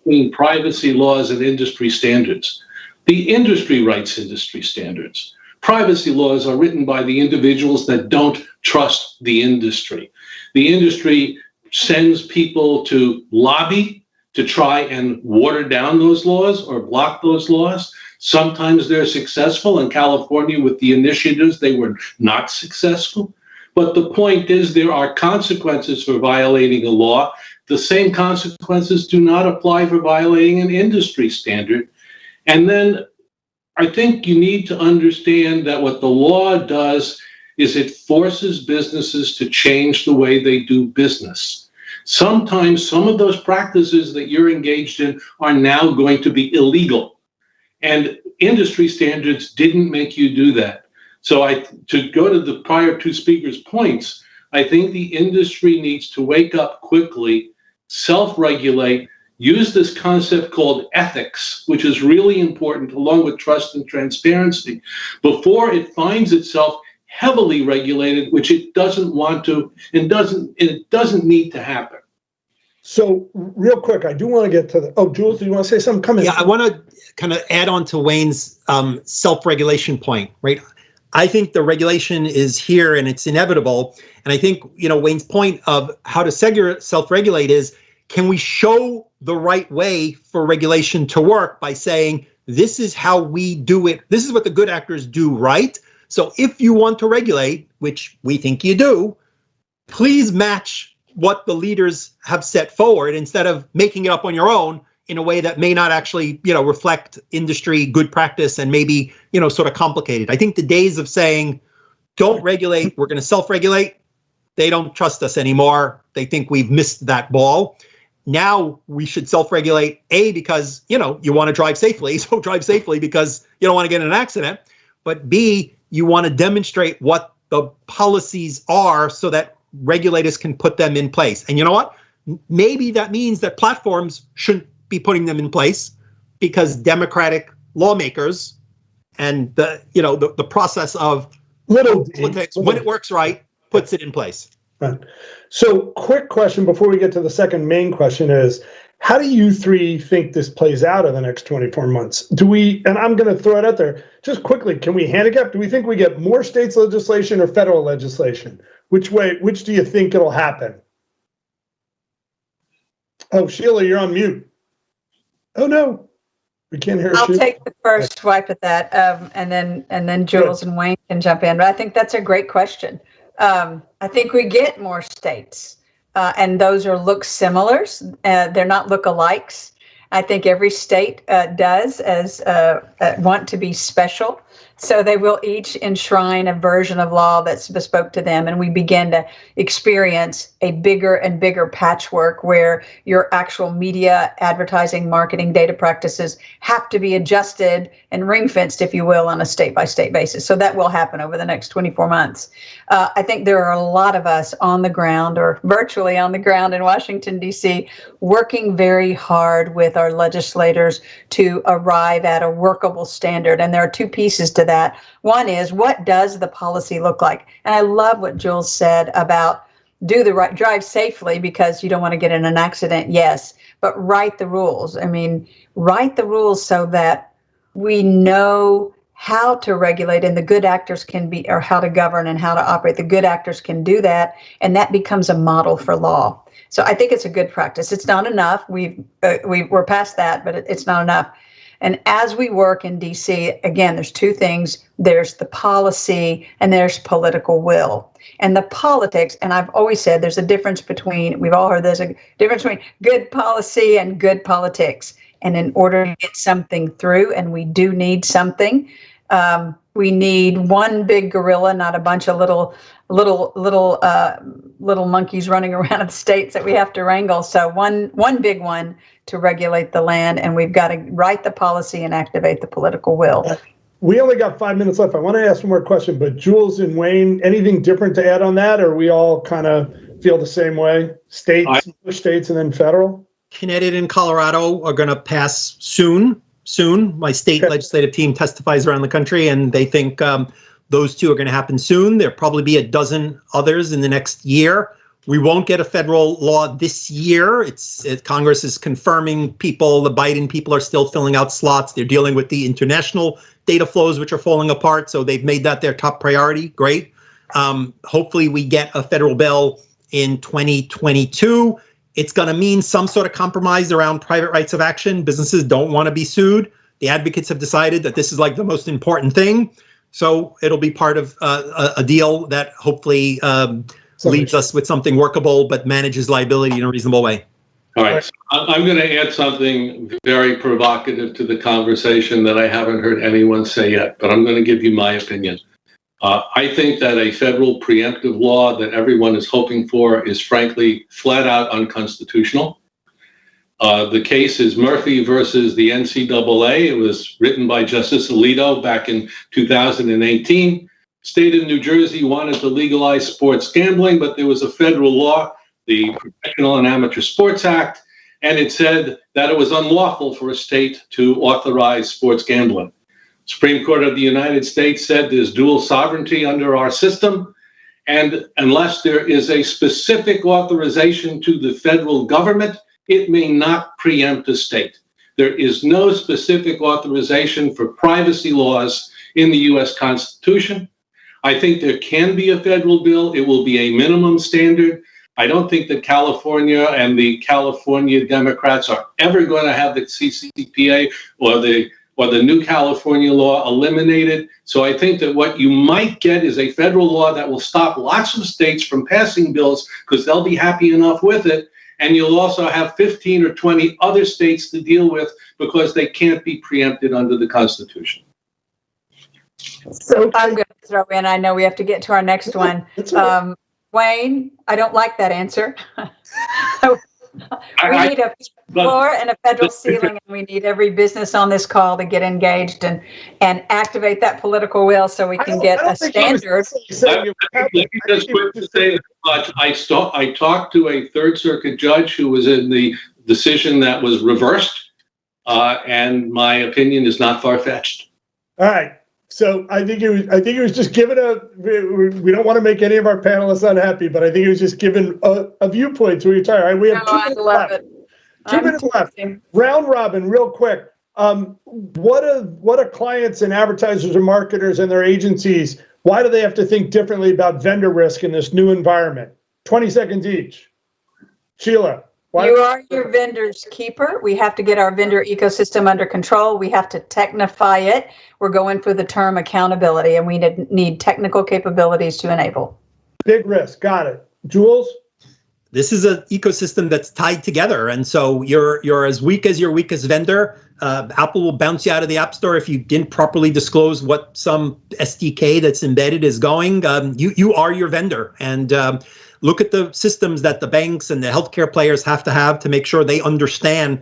between privacy laws and industry standards. The industry writes industry standards. Privacy laws are written by the individuals that don't trust the industry. The industry sends people to lobby to try and water down those laws or block those laws. Sometimes they're successful. In California, with the initiatives, they were not successful. But the point is there are consequences for violating a law. The same consequences do not apply for violating an industry standard. And then I think you need to understand that what the law does is it forces businesses to change the way they do business. Sometimes some of those practices that you're engaged in are now going to be illegal. And industry standards didn't make you do that. So to go to the prior two speakers' points, I think the industry needs to wake up quickly, self-regulate, use this concept called ethics, which is really important, along with trust and transparency, before it finds itself heavily regulated, which it doesn't want to and it doesn't need to happen. So real quick, I do want to get to the, Jules, do you want to say something? Come in. Yeah, I want to kind of add on to Wayne's self-regulation point, right? I think the regulation is here and it's inevitable. And I think, Wayne's point of how to self-regulate is, can we show the right way for regulation to work by saying, this is how we do it. This is what the good actors do, right? So if you want to regulate, which we think you do, please match what the leaders have set forward instead of making it up on your own in a way that may not actually, reflect industry good practice and maybe, sort of complicated. I think the days of saying, don't regulate, we're going to self-regulate, they don't trust us anymore. They think we've missed that ball. Now we should self-regulate, A, because, you want to drive safely. So drive safely because you don't want to get in an accident. But B, you want to demonstrate what the policies are so that regulators can put them in place. And you know what? Maybe that means that platforms shouldn't be putting them in place because democratic lawmakers and the process of politics, when it works right, puts it in place. Right. So quick question before we get to the second main question is, how do you three think this plays out in the next 24 months? And I'm going to throw it out there, just quickly, can we handicap? Do we think we get more states legislation or federal legislation? Which do you think it'll happen? Oh, Sheila, you're on mute. Oh no, we can't hear. I'll take the first swipe at that, and then Jules and Wayne can jump in. But I think that's a great question. I think we get more states, and those look similars. They're not look-alikes. I think every state does want to be special. So they will each enshrine a version of law that's bespoke to them. And we begin to experience a bigger and bigger patchwork where your actual media, advertising, marketing, data practices have to be adjusted and ring-fenced, if you will, on a state-by-state basis. So that will happen over the next 24 months. I think there are a lot of us on the ground or virtually on the ground in Washington, D.C., working very hard with our legislators to arrive at a workable standard. And there are two pieces to that. One is, what does the policy look like? And I love what Jules said about drive safely because you don't want to get in an accident. Yes, but write the rules. I mean, write the rules so that we know how to regulate and the good actors or how to govern and how to operate. The good actors can do that, and that becomes a model for law. So I think it's a good practice. It's not enough. We're past that, but it's not enough. And as we work in DC, again, there's two things. There's the policy and there's political will. And the politics, and I've always said there's a difference between, we've all heard there's a difference between good policy and good politics. And in order to get something through, and we do need something, we need one big gorilla, not a bunch of little monkeys running around the states that we have to wrangle. So one big one to regulate the land, and we've got to write the policy and activate the political will. We only got 5 minutes left. I want to ask one more question, but Jules and Wayne, anything different to add on that, or we all kind of feel the same way? States and then federal? Connecticut and Colorado are going to pass soon. My state legislative team testifies around the country, and they think those two are going to happen soon. There'll probably be a dozen others in the next year. We won't get a federal law this year. Congress is confirming people. The Biden people are still filling out slots. They're dealing with the international data flows, which are falling apart. So they've made that their top priority. Great. Hopefully we get a federal bill in 2022. It's going to mean some sort of compromise around private rights of action. Businesses don't want to be sued. The advocates have decided that this is like the most important thing. So it'll be part of a deal that hopefully leaves us with something workable, but manages liability in a reasonable way. All right. So I'm going to add something very provocative to the conversation that I haven't heard anyone say yet, but I'm going to give you my opinion. I think that a federal preemptive law that everyone is hoping for is frankly flat out unconstitutional. The case is Murphy versus the NCAA. It was written by Justice Alito back in 2018. State of New Jersey wanted to legalize sports gambling, but there was a federal law, the Professional and Amateur Sports Act, and it said that it was unlawful for a state to authorize sports gambling. Supreme Court of the United States said there's dual sovereignty under our system, and unless there is a specific authorization to the federal government, it may not preempt a state. There is no specific authorization for privacy laws in the U.S. Constitution. I think there can be a federal bill. It will be a minimum standard. I don't think that California and the California Democrats are ever going to have the CCPA or the new California law eliminated. So I think that what you might get is a federal law that will stop lots of states from passing bills because they'll be happy enough with it. And you'll also have 15 or 20 other states to deal with because they can't be preempted under the Constitution. So I'm going to throw in, I know we have to get to our next one. Wayne, I don't like that answer. We need a floor and a federal ceiling, and we need every business on this call to get engaged and activate that political will so we can get a standard. Let me just quickly say much. I talked to a Third Circuit judge who was in the decision that was reversed, and my opinion is not far-fetched. All right. So I think it was just given we don't want to make any of our panelists unhappy, but I think it was just given a viewpoint to each other. All right, we have 2 minutes left. 2 minutes left. Round robin, real quick. What are clients and advertisers and marketers and their agencies, why do they have to think differently about vendor risk in this new environment? 20 seconds each. Sheila. You are your vendor's keeper. We have to get our vendor ecosystem under control. We have to technify it. We're going for the term accountability, and we need technical capabilities to enable. Big risk. Got it. Jules? This is an ecosystem that's tied together. And so you're as weak as your weakest vendor. Apple will bounce you out of the App Store if you didn't properly disclose what some SDK that's embedded is going. You are your vendor. And look at the systems that the banks and the healthcare players have to make sure they understand.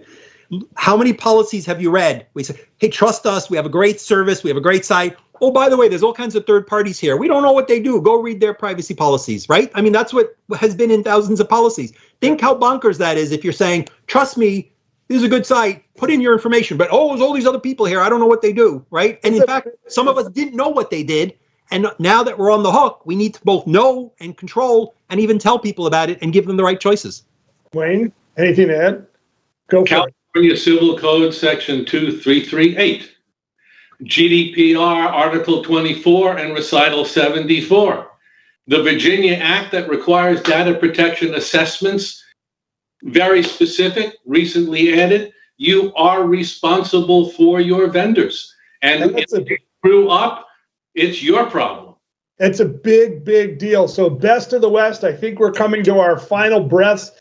How many policies have you read? We say, hey, trust us. We have a great service. We have a great site. Oh, by the way, there's all kinds of third parties here. We don't know what they do. Go read their privacy policies, right? I mean, that's what has been in thousands of policies. Think how bonkers that is if you're saying, trust me, this is a good site. Put in your information. But, oh, there's all these other people here. I don't know what they do, right? And in fact, some of us didn't know what they did. And now that we're on the hook, we need to both know and control and even tell people about it and give them the right choices. Wayne, anything to add? Go for it. California Civil Code Section 2338, GDPR Article 24 and Recital 74, the Virginia Act that requires data protection assessments, very specific, recently added. You are responsible for your vendors. And if they screw up, it's your problem. It's a big, big deal. So best of the West, I think we're coming to our final breaths.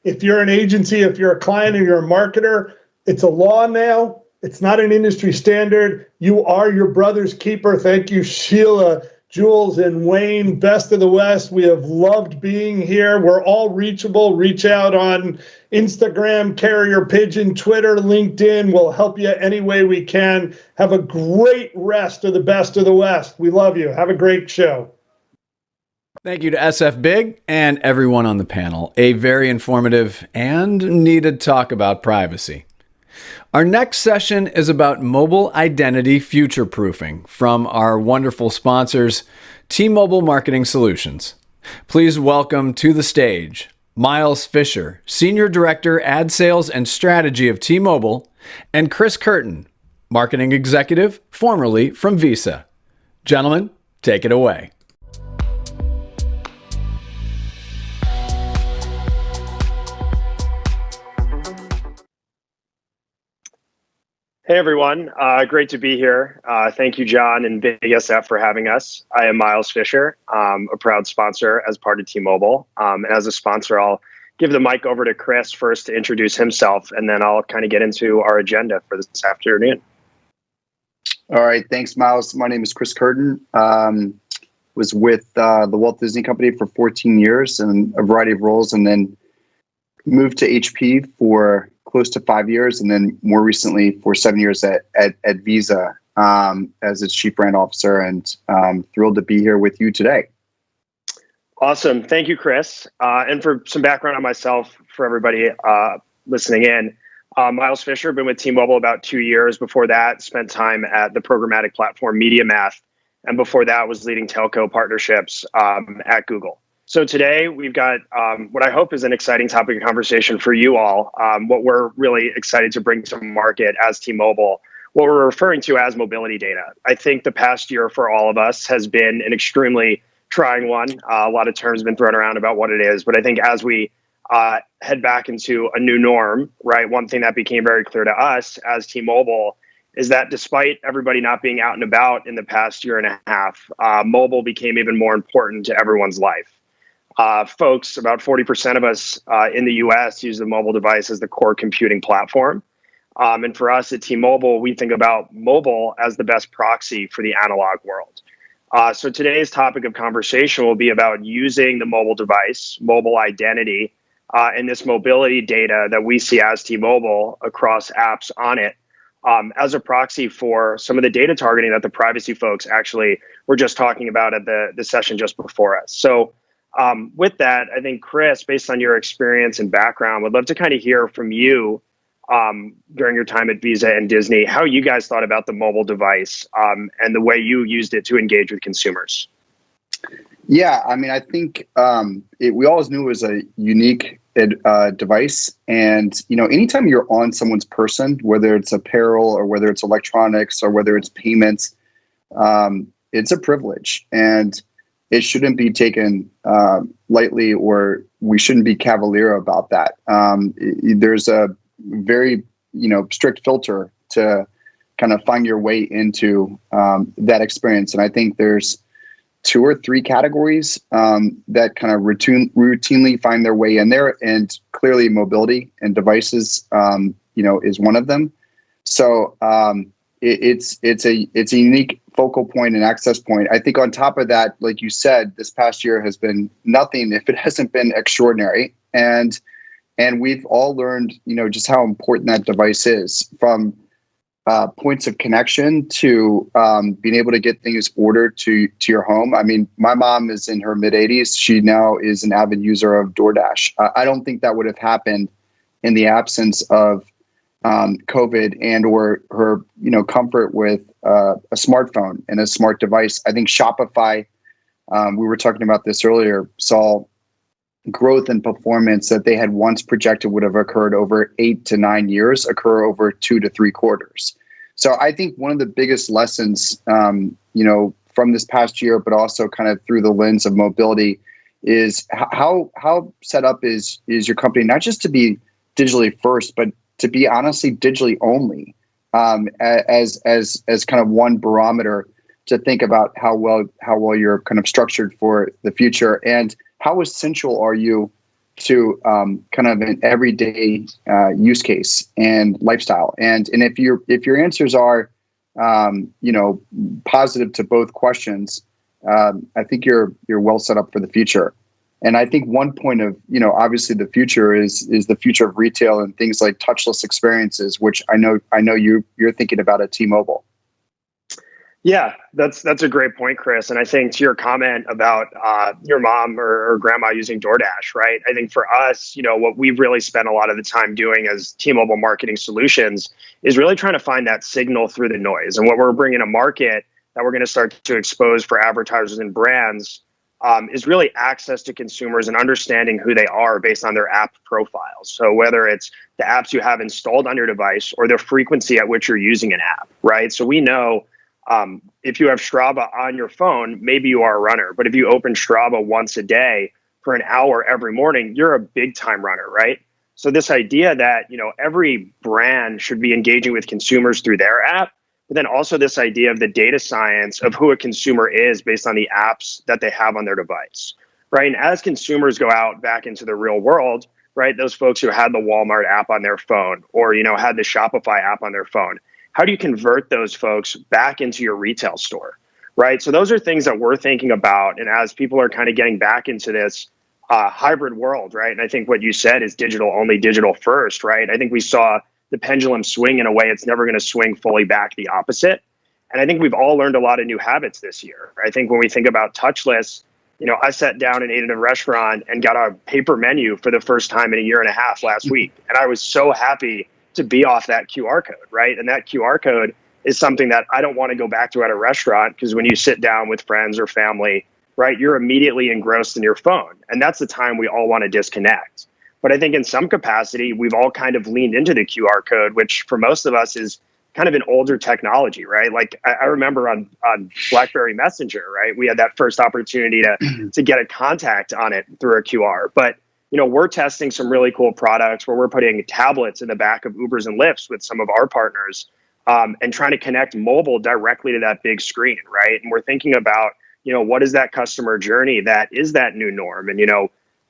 If you're an agency, if you're a client and you're a marketer, it's a law now. It's not an industry standard. You are your brother's keeper. Thank you, Sheila, Jules, and Wayne. Best of the West. We have loved being here. We're all reachable. Reach out on Instagram, Carrier Pigeon, Twitter, LinkedIn. We'll help you any way we can. Have a great rest of the Best of the West. We love you. Have a great show. Thank you to sfBIG and everyone on the panel. A very informative and needed talk about privacy. Our next session is about mobile identity future-proofing from our wonderful sponsors, T-Mobile Marketing Solutions. Please welcome to the stage Miles Fisher, Senior Director, Ad Sales and Strategy of T-Mobile, and Chris Curtin, Marketing Executive, formerly from Visa. Gentlemen, take it away. Hey everyone, great to be here. Thank you, John and BSF for having us. I am Miles Fisher, a proud sponsor as part of T-Mobile. And as a sponsor, I'll give the mic over to Chris first to introduce himself, and then I'll kind of get into our agenda for this afternoon. All right, thanks, Miles. My name is Chris Curtin. Was with the Walt Disney Company for 14 years in a variety of roles, and then moved to HP for close to 5 years, and then more recently for 7 years at Visa as its chief brand officer, and thrilled to be here with you today. Awesome. Thank you, Chris. And for some background on myself, for everybody, listening in. Miles Fisher, been with T-Mobile about 2 years. Before that, spent time at the programmatic platform MediaMath, and before that was leading telco partnerships at Google. So today we've got what I hope is an exciting topic of conversation for you all. What we're really excited to bring to market as T-Mobile, what we're referring to as mobility data. I think the past year for all of us has been an extremely trying one. A lot of terms have been thrown around about what it is, but I think as we head back into a new norm, right, one thing that became very clear to us as T-Mobile is that despite everybody not being out and about in the past year and a half, mobile became even more important to everyone's life. Folks, about 40% of us in the US use the mobile device as the core computing platform. And for us at T-Mobile, we think about mobile as the best proxy for the analog world. So today's topic of conversation will be about using the mobile device, mobile identity, and this mobility data that we see as T-Mobile across apps on it as a proxy for some of the data targeting that the privacy folks actually were just talking about at the session just before us. So with that, I think, Chris, based on your experience and background, would love to kind of hear from you during your time at Visa and Disney, how you guys thought about the mobile device and the way you used it to engage with consumers. Yeah, I mean, I think we always knew it was a unique device. And, you know, anytime you're on someone's person, whether it's apparel or whether it's electronics or whether it's payments, it's a privilege. And it shouldn't be taken lightly, or we shouldn't be cavalier about that. There's a very, strict filter to kind of find your way into that experience. And I think there's 2 or 3 categories that kind of routinely find their way in there. And clearly mobility and devices, is one of them. So it's a unique focal point and access point. I think on top of that, like you said, this past year has been nothing if it hasn't been extraordinary. And we've all learned, just how important that device is, from points of connection to being able to get things ordered to your home. I mean, my mom is in her mid-80s. She now is an avid user of DoorDash. I don't think that would have happened in the absence of COVID and or her, comfort with a smartphone and a smart device. I think Shopify, we were talking about this earlier, saw growth and performance that they had once projected would have occurred over 8 to 9 years occur over 2 to 3 quarters. So I think one of the biggest lessons, from this past year, but also kind of through the lens of mobility, is how set up is your company, not just to be digitally first, but to be honestly digitally only, as kind of one barometer to think about how well you're kind of structured for the future, and how essential are you to kind of an everyday use case and lifestyle. And if your answers are positive to both questions, I think you're well set up for the future. And I think one point of, obviously the future is the future of retail and things like touchless experiences, which I know you're thinking about at T-Mobile. Yeah, that's a great point, Chris. And I think to your comment about your mom or grandma using DoorDash, right? I think for us, what we've really spent a lot of the time doing as T-Mobile Marketing Solutions is really trying to find that signal through the noise. And what we're bringing to market that we're going to start to expose for advertisers and brands is really access to consumers and understanding who they are based on their app profiles. So whether it's the apps you have installed on your device or the frequency at which you're using an app, right? So we know if you have Strava on your phone, maybe you are a runner. But if you open Strava once a day for an hour every morning, you're a big time runner, right? So this idea that, every brand should be engaging with consumers through their app, but then also this idea of the data science of who a consumer is based on the apps that they have on their device, right? And as consumers go out back into the real world, right, those folks who had the Walmart app on their phone or, had the Shopify app on their phone, how do you convert those folks back into your retail store, right? So those are things that we're thinking about. And as people are kind of getting back into this hybrid world, right? And I think what you said is digital only, digital first, right? I think we saw the pendulum swing in a way it's never going to swing fully back the opposite. And I think we've all learned a lot of new habits this year. I think when we think about touchless, I sat down and ate in a restaurant and got a paper menu for the first time in a year and a half last week. And I was so happy to be off that QR code, right? And that QR code is something that I don't want to go back to at a restaurant, because when you sit down with friends or family, right, you're immediately engrossed in your phone. And that's the time we all want to disconnect. But I think in some capacity, we've all kind of leaned into the QR code, which for most of us is kind of an older technology, right? Like I remember on BlackBerry Messenger, right? We had that first opportunity to get a contact on it through a QR. But, we're testing some really cool products where we're putting tablets in the back of Ubers and Lyfts with some of our partners, and trying to connect mobile directly to that big screen, right? And we're thinking about, what is that customer journey that is that new norm? And,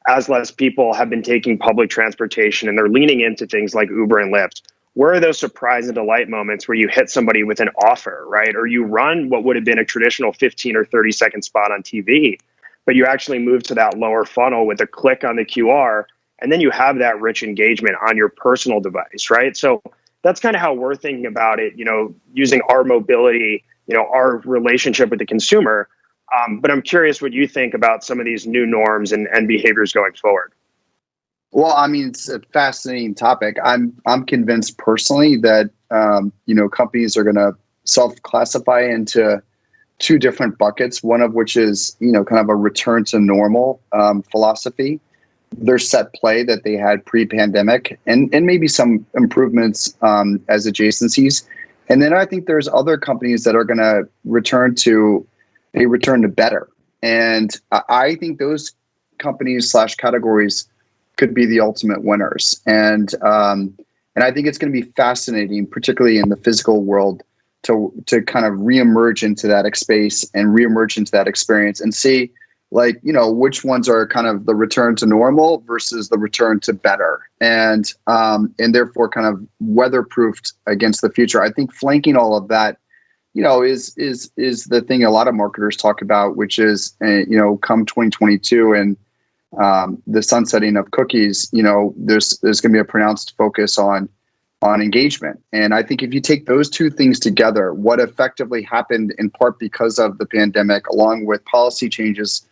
as less people have been taking public transportation and they're leaning into things like Uber and Lyft, where are those surprise and delight moments where you hit somebody with an offer, right? Or you run what would have been a traditional 15 or 30-second spot on TV, but you actually move to that lower funnel with a click on the QR, and then you have that rich engagement on your personal device, right? So that's kind of how we're thinking about it, using our mobility, our relationship with the consumer. But I'm curious what you think about some of these new norms and behaviors going forward. Well, I mean, it's a fascinating topic. I'm convinced personally that companies are going to self-classify into two different buckets. One of which is kind of a return to normal philosophy. There's set play that they had pre-pandemic, and maybe some improvements as adjacencies. And then I think there's other companies that are going to return to better. And I think those companies / categories could be the ultimate winners. And I think it's going to be fascinating, particularly in the physical world, to kind of reemerge into that space and reemerge into that experience and see, which ones are kind of the return to normal versus the return to better, and therefore kind of weatherproofed against the future. I think flanking all of that, is the thing a lot of marketers talk about, which is, come 2022 and the sunsetting of cookies, there's going to be a pronounced focus on engagement. And I think if you take those two things together, what effectively happened in part because of the pandemic, along with policy changes,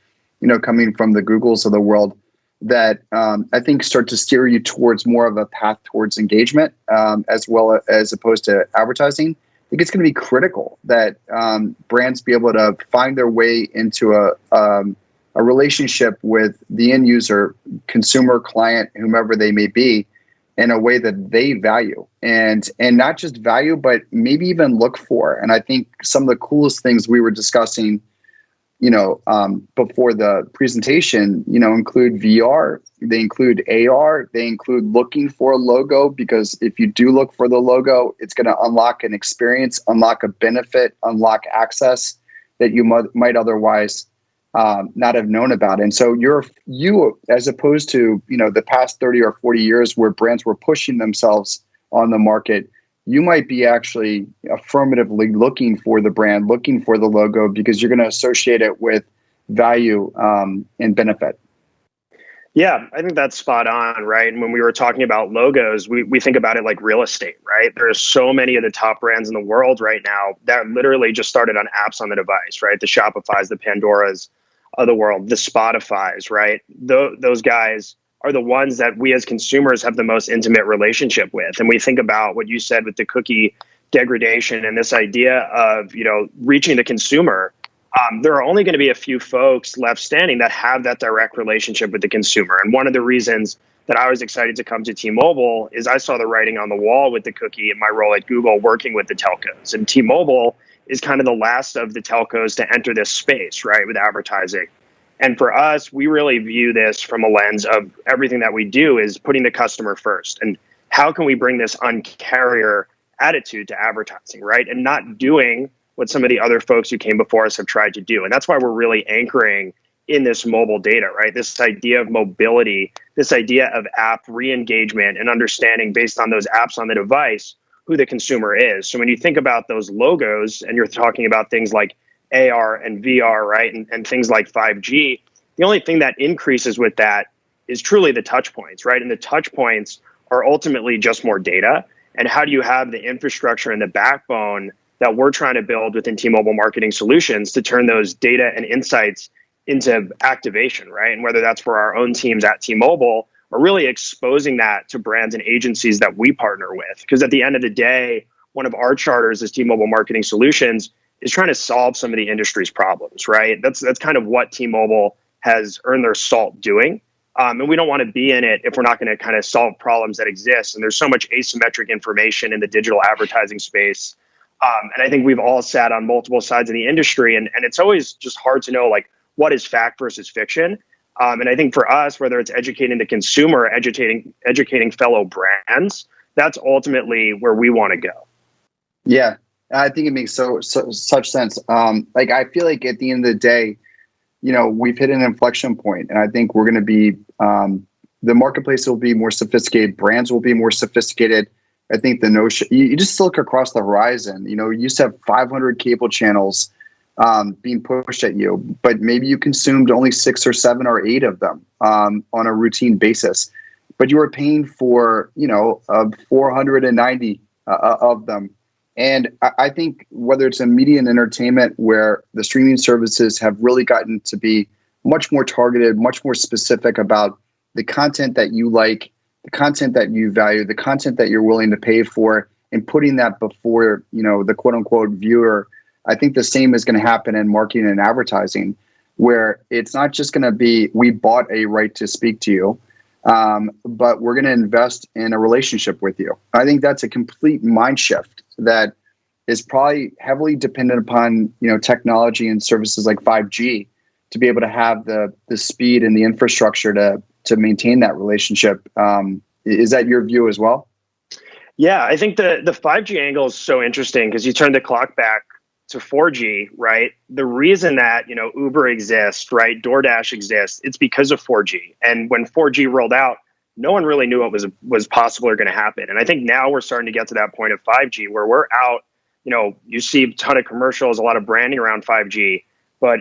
coming from the Googles of the world, that I think start to steer you towards more of a path towards engagement, as opposed to advertising. I think it's going to be critical that brands be able to find their way into a relationship with the end user, consumer, client, whomever they may be, in a way that they value, and not just value, but maybe even look for. And I think some of the coolest things we were discussing, before the presentation, include VR, they include AR, they include looking for a logo, because if you do look for the logo, it's going to unlock an experience, unlock a benefit, unlock access that you might otherwise not have known about. And so you, as opposed to, the past 30 or 40 years where brands were pushing themselves on the market, you might be actually affirmatively looking for the brand, looking for the logo, because you're going to associate it with value and benefit. Yeah, I think that's spot on, right? And when we were talking about logos, we think about it like real estate, right? There's so many of the top brands in the world right now that literally just started on apps on the device, right? The Shopifys, the Pandoras of the world, the Spotifys, right? Those guys are the ones that we as consumers have the most intimate relationship with. And we think about what you said with the cookie degradation and this idea of, reaching the consumer. There are only going to be a few folks left standing that have that direct relationship with the consumer. And one of the reasons that I was excited to come to T-Mobile is I saw the writing on the wall with the cookie in my role at Google, working with the telcos. And T-Mobile is kind of the last of the telcos to enter this space, right, with advertising. And for us, we really view this from a lens of everything that we do is putting the customer first. And how can we bring this un-carrier attitude to advertising, right? And not doing what some of the other folks who came before us have tried to do. And that's why we're really anchoring in this mobile data, right? This idea of mobility, this idea of app re-engagement and understanding based on those apps on the device who the consumer is. So when you think about those logos and you're talking about things like AR and VR, right? And things like 5G, the only thing that increases with that is truly the touch points, right? And the touch points are ultimately just more data. And how do you have the infrastructure and the backbone that we're trying to build within T-Mobile Marketing Solutions to turn those data and insights into activation, right? And whether that's for our own teams at T-Mobile or really exposing that to brands and agencies that we partner with. Because at the end of the day, one of our charters as T-Mobile Marketing Solutions is trying to solve some of the industry's problems, right? That's kind of what T-Mobile has earned their salt doing. And we don't want to be in it if we're not going to kind of solve problems that exist. And there's so much asymmetric information in the digital advertising space. And I think we've all sat on multiple sides of the industry, and it's always just hard to know, like, what is fact versus fiction. And I think for us, whether it's educating the consumer, or educating fellow brands, that's ultimately where we want to go. Yeah, I think it makes such sense. Like, I feel like at the end of the day, we've hit an inflection point, and I think we're going to be, the marketplace will be more sophisticated. Brands will be more sophisticated. I think the notion, you just look across the horizon, you used to have 500 cable channels being pushed at you, but maybe you consumed only 6 or 7 or 8 of them on a routine basis, but you were paying for, 490 of them. And I think whether it's in media and entertainment, where the streaming services have really gotten to be much more targeted, much more specific about the content that you like, the content that you value, the content that you're willing to pay for, and putting that before, the quote unquote viewer. I think the same is going to happen in marketing and advertising, where it's not just going to be, we bought a right to speak to you, but we're going to invest in a relationship with you. I think that's a complete mind shift that is probably heavily dependent upon, technology and services like 5G to be able to have the speed and the infrastructure to maintain that relationship. Is that your view as well? Yeah, I think the 5G angle is so interesting because you turn the clock back to 4G, right? The reason that, Uber exists, right? DoorDash exists, it's because of 4G. And when 4G rolled out, no one really knew what was possible or going to happen. And I think now we're starting to get to that point of 5G where we're out, you see a ton of commercials, a lot of branding around 5G, but,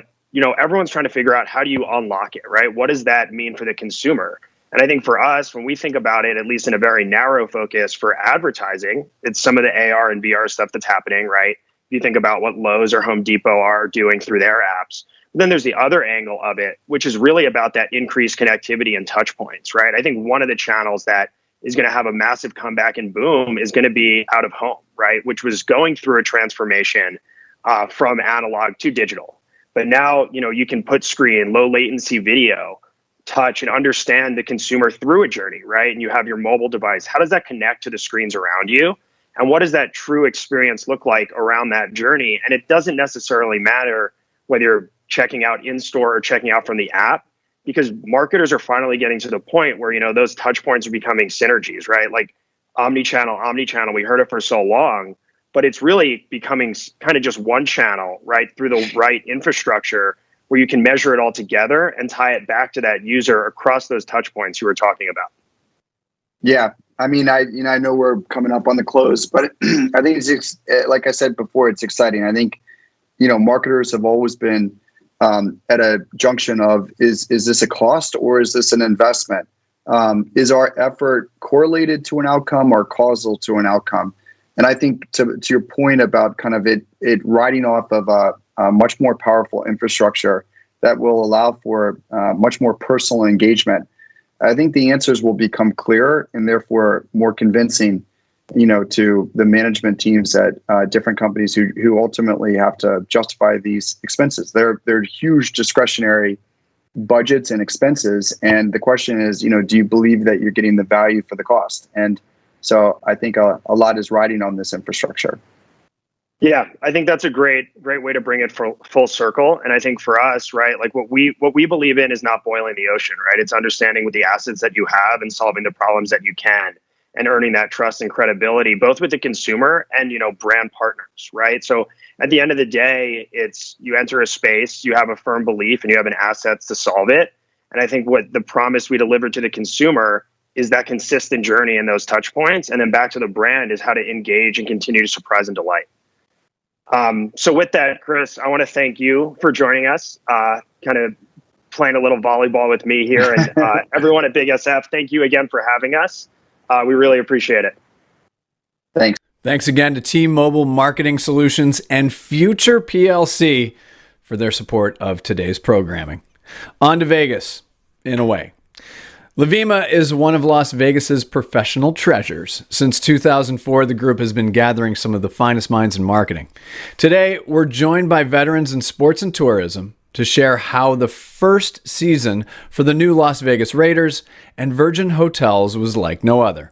everyone's trying to figure out, how do you unlock it, right? What does that mean for the consumer? And I think for us, when we think about it, at least in a very narrow focus for advertising, it's some of the AR and VR stuff that's happening, right? You think about what Lowe's or Home Depot are doing through their apps. But then there's the other angle of it, which is really about that increased connectivity and touch points, right? I think one of the channels that is going to have a massive comeback and boom is going to be out of home, right? Which was going through a transformation from analog to digital. But now, you can put screen, low latency video, touch, and understand the consumer through a journey, right? And you have your mobile device. How does that connect to the screens around you? And what does that true experience look like around that journey? And it doesn't necessarily matter whether you're checking out in store or checking out from the app, because marketers are finally getting to the point where, those touch points are becoming synergies, right? Like omni-channel, we heard it for so long, but it's really becoming kind of just one channel, right? Through the right infrastructure where you can measure it all together and tie it back to that user across those touch points you were talking about. Yeah. I mean, I know we're coming up on the close, but I think it's, like I said before, it's exciting. I think, marketers have always been at a junction of, is this a cost or is this an investment? Is our effort correlated to an outcome or causal to an outcome? And I think to your point about kind of it riding off of a much more powerful infrastructure that will allow for much more personal engagement, I think the answers will become clearer and therefore more convincing, to the management teams at different companies who ultimately have to justify these expenses. They're huge discretionary budgets and expenses, and the question is, do you believe that you're getting the value for the cost? And so I think a lot is riding on this infrastructure. Yeah, I think that's a great way to bring it full circle. And I think for us, right, like what we believe in is not boiling the ocean, right? It's understanding with the assets that you have and solving the problems that you can and earning that trust and credibility, both with the consumer and, brand partners, right? So at the end of the day, it's you enter a space, you have a firm belief and you have an assets to solve it. And I think what the promise we deliver to the consumer is that consistent journey and those touch points. And then back to the brand is how to engage and continue to surprise and delight. So with that, Chris, I want to thank you for joining us, kind of playing a little volleyball with me here. And everyone at Big SF, thank you again for having us. We really appreciate it. Thanks. Thanks again to T-Mobile Marketing Solutions and Future PLC for their support of today's programming. On to Vegas, in a way. LVIMA is one of Las Vegas's professional treasures. Since 2004, the group has been gathering some of the finest minds in marketing. Today, we're joined by veterans in sports and tourism to share how the first season for the new Las Vegas Raiders and Virgin Hotels was like no other.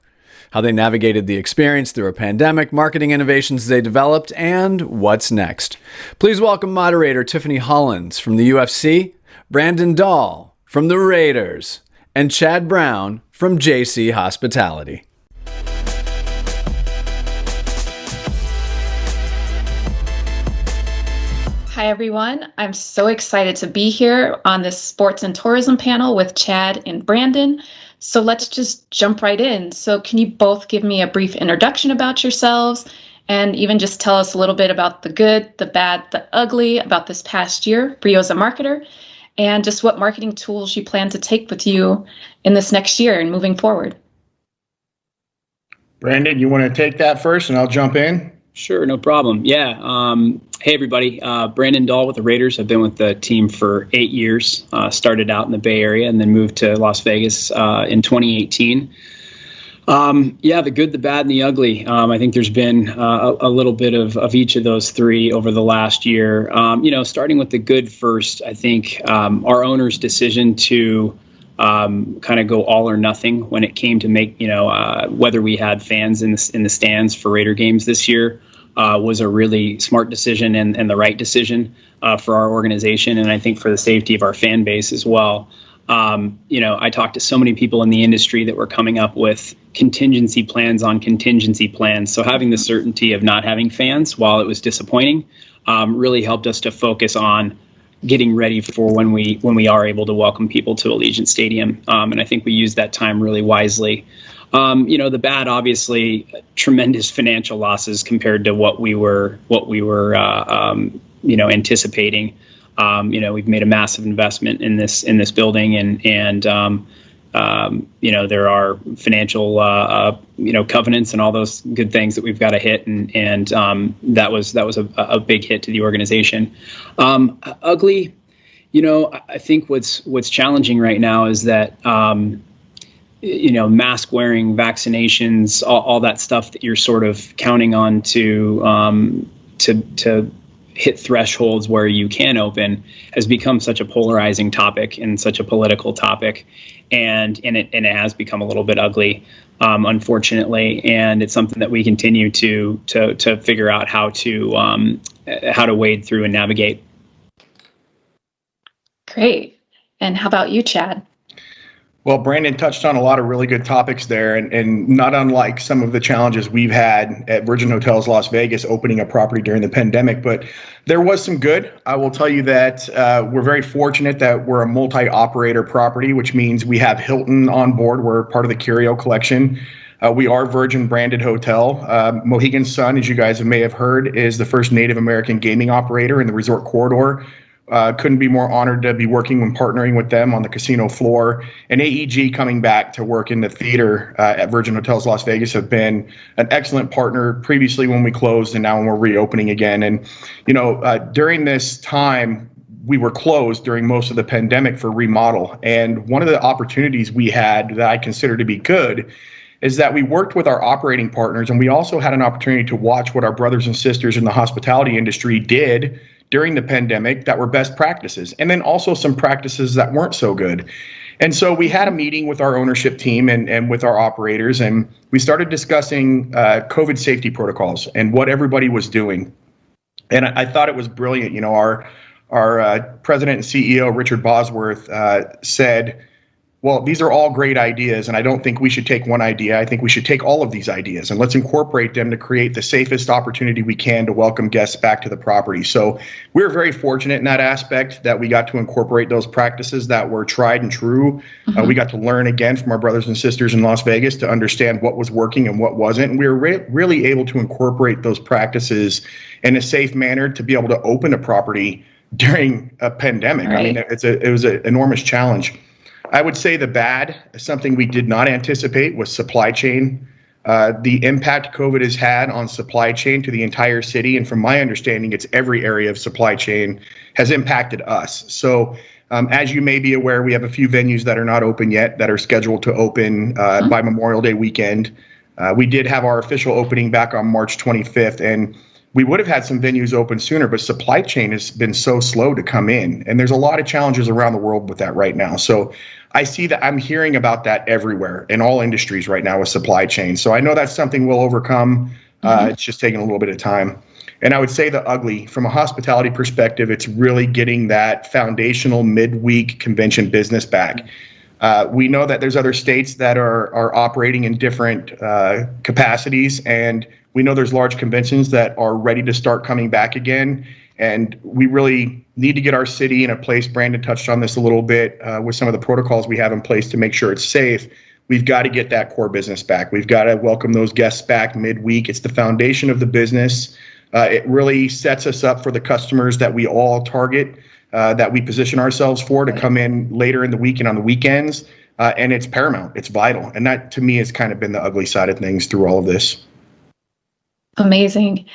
How they navigated the experience through a pandemic, marketing innovations they developed, and what's next. Please welcome moderator Tiffany Hollins from the UFC, Brandon Dahl from the Raiders, and Chad Brown from JC Hospitality. Hi, everyone. I'm so excited to be here on this sports and tourism panel with Chad and Brandon. So let's just jump right in. So can you both give me a brief introduction about yourselves and even just tell us a little bit about the good, the bad, the ugly about this past year for you as a marketer, and just what marketing tools you plan to take with you in this next year and moving forward? Brandon, you want to take that first and I'll jump in? Sure, no problem. Yeah. Hey, everybody. Brandon Dahl with the Raiders. I've been with the team for 8 years. Started out in the Bay Area and then moved to Las Vegas in 2018. The good, the bad, and the ugly. I think there's been a little bit of each of those three over the last year. Starting with the good first, I think our owner's decision to kind of go all or nothing when it came to make, whether we had fans in the stands for Raider games this year was a really smart decision and the right decision for our organization, and I think for the safety of our fan base as well. I talked to so many people in the industry that were coming up with contingency plans on contingency plans. So having the certainty of not having fans, while it was disappointing, really helped us to focus on getting ready for when we are able to welcome people to Allegiant Stadium. And I think we used that time really wisely. The bad, obviously, tremendous financial losses compared to what we were anticipating. We've made a massive investment in this building, and there are financial covenants and all those good things that we've got to hit, and that was a big hit to the organization. Ugly, I think what's challenging right now is that mask wearing, vaccinations, all that stuff that you're sort of counting on to hit thresholds where you can open has become such a polarizing topic and such a political topic, and it has become a little bit ugly, unfortunately. And it's something that we continue to figure out how to wade through and navigate. Great. And how about you, Chad? Well, Brandon touched on a lot of really good topics there, and not unlike some of the challenges we've had at Virgin Hotels Las Vegas opening a property during the pandemic. But there was some good. I will tell you that we're very fortunate that we're a multi-operator property, which means we have Hilton on board. We're part of the Curio collection. We are Virgin branded hotel. Mohegan Sun, as you guys may have heard, is the first Native American gaming operator in the resort corridor. Couldn't be more honored to be working and partnering with them on the casino floor. And AEG coming back to work in the theater at Virgin Hotels Las Vegas have been an excellent partner previously when we closed and now when we're reopening again. And, during this time, we were closed during most of the pandemic for remodel. And one of the opportunities we had that I consider to be good is that we worked with our operating partners, and we also had an opportunity to watch what our brothers and sisters in the hospitality industry did during the pandemic that were best practices, and then also some practices that weren't so good. And so we had a meeting with our ownership team and with our operators, and we started discussing COVID safety protocols and what everybody was doing. And I thought it was brilliant. Our president and CEO, Richard Bosworth, said, well, these are all great ideas, and I don't think we should take one idea. I think we should take all of these ideas and let's incorporate them to create the safest opportunity we can to welcome guests back to the property. So we're very fortunate in that aspect that we got to incorporate those practices that were tried and true. Mm-hmm. We got to learn again from our brothers and sisters in Las Vegas to understand what was working and what wasn't. And we were really able to incorporate those practices in a safe manner to be able to open a property during a pandemic. Right. I mean, it was an enormous challenge. I would say the bad, something we did not anticipate, was supply chain. The impact COVID has had on supply chain to the entire city, and from my understanding, it's every area of supply chain has impacted us. So As you may be aware, we have a few venues that are not open yet that are scheduled to open by Memorial Day weekend. We did have our official opening back on March 25th, and we would have had some venues open sooner, but supply chain has been so slow to come in. And there's a lot of challenges around the world with that right now. So I see that I'm hearing about that everywhere in all industries right now with supply chain. So I know that's something we'll overcome. It's just taking a little bit of time. And I would say the ugly, from a hospitality perspective, it's really getting that foundational midweek convention business back. We know that there's other states that are operating in different capacities, and we know there's large conventions that are ready to start coming back again. And we really need to get our city in a place, Brandon touched on this a little bit, with some of the protocols we have in place to make sure it's safe. We've got to get that core business back. We've got to welcome those guests back midweek. It's the foundation of the business. It really sets us up for the customers that we all target, that we position ourselves for to come in later in the week and on the weekends. And it's paramount. It's vital. And that, to me, has kind of been the ugly side of things through all of this. Amazing.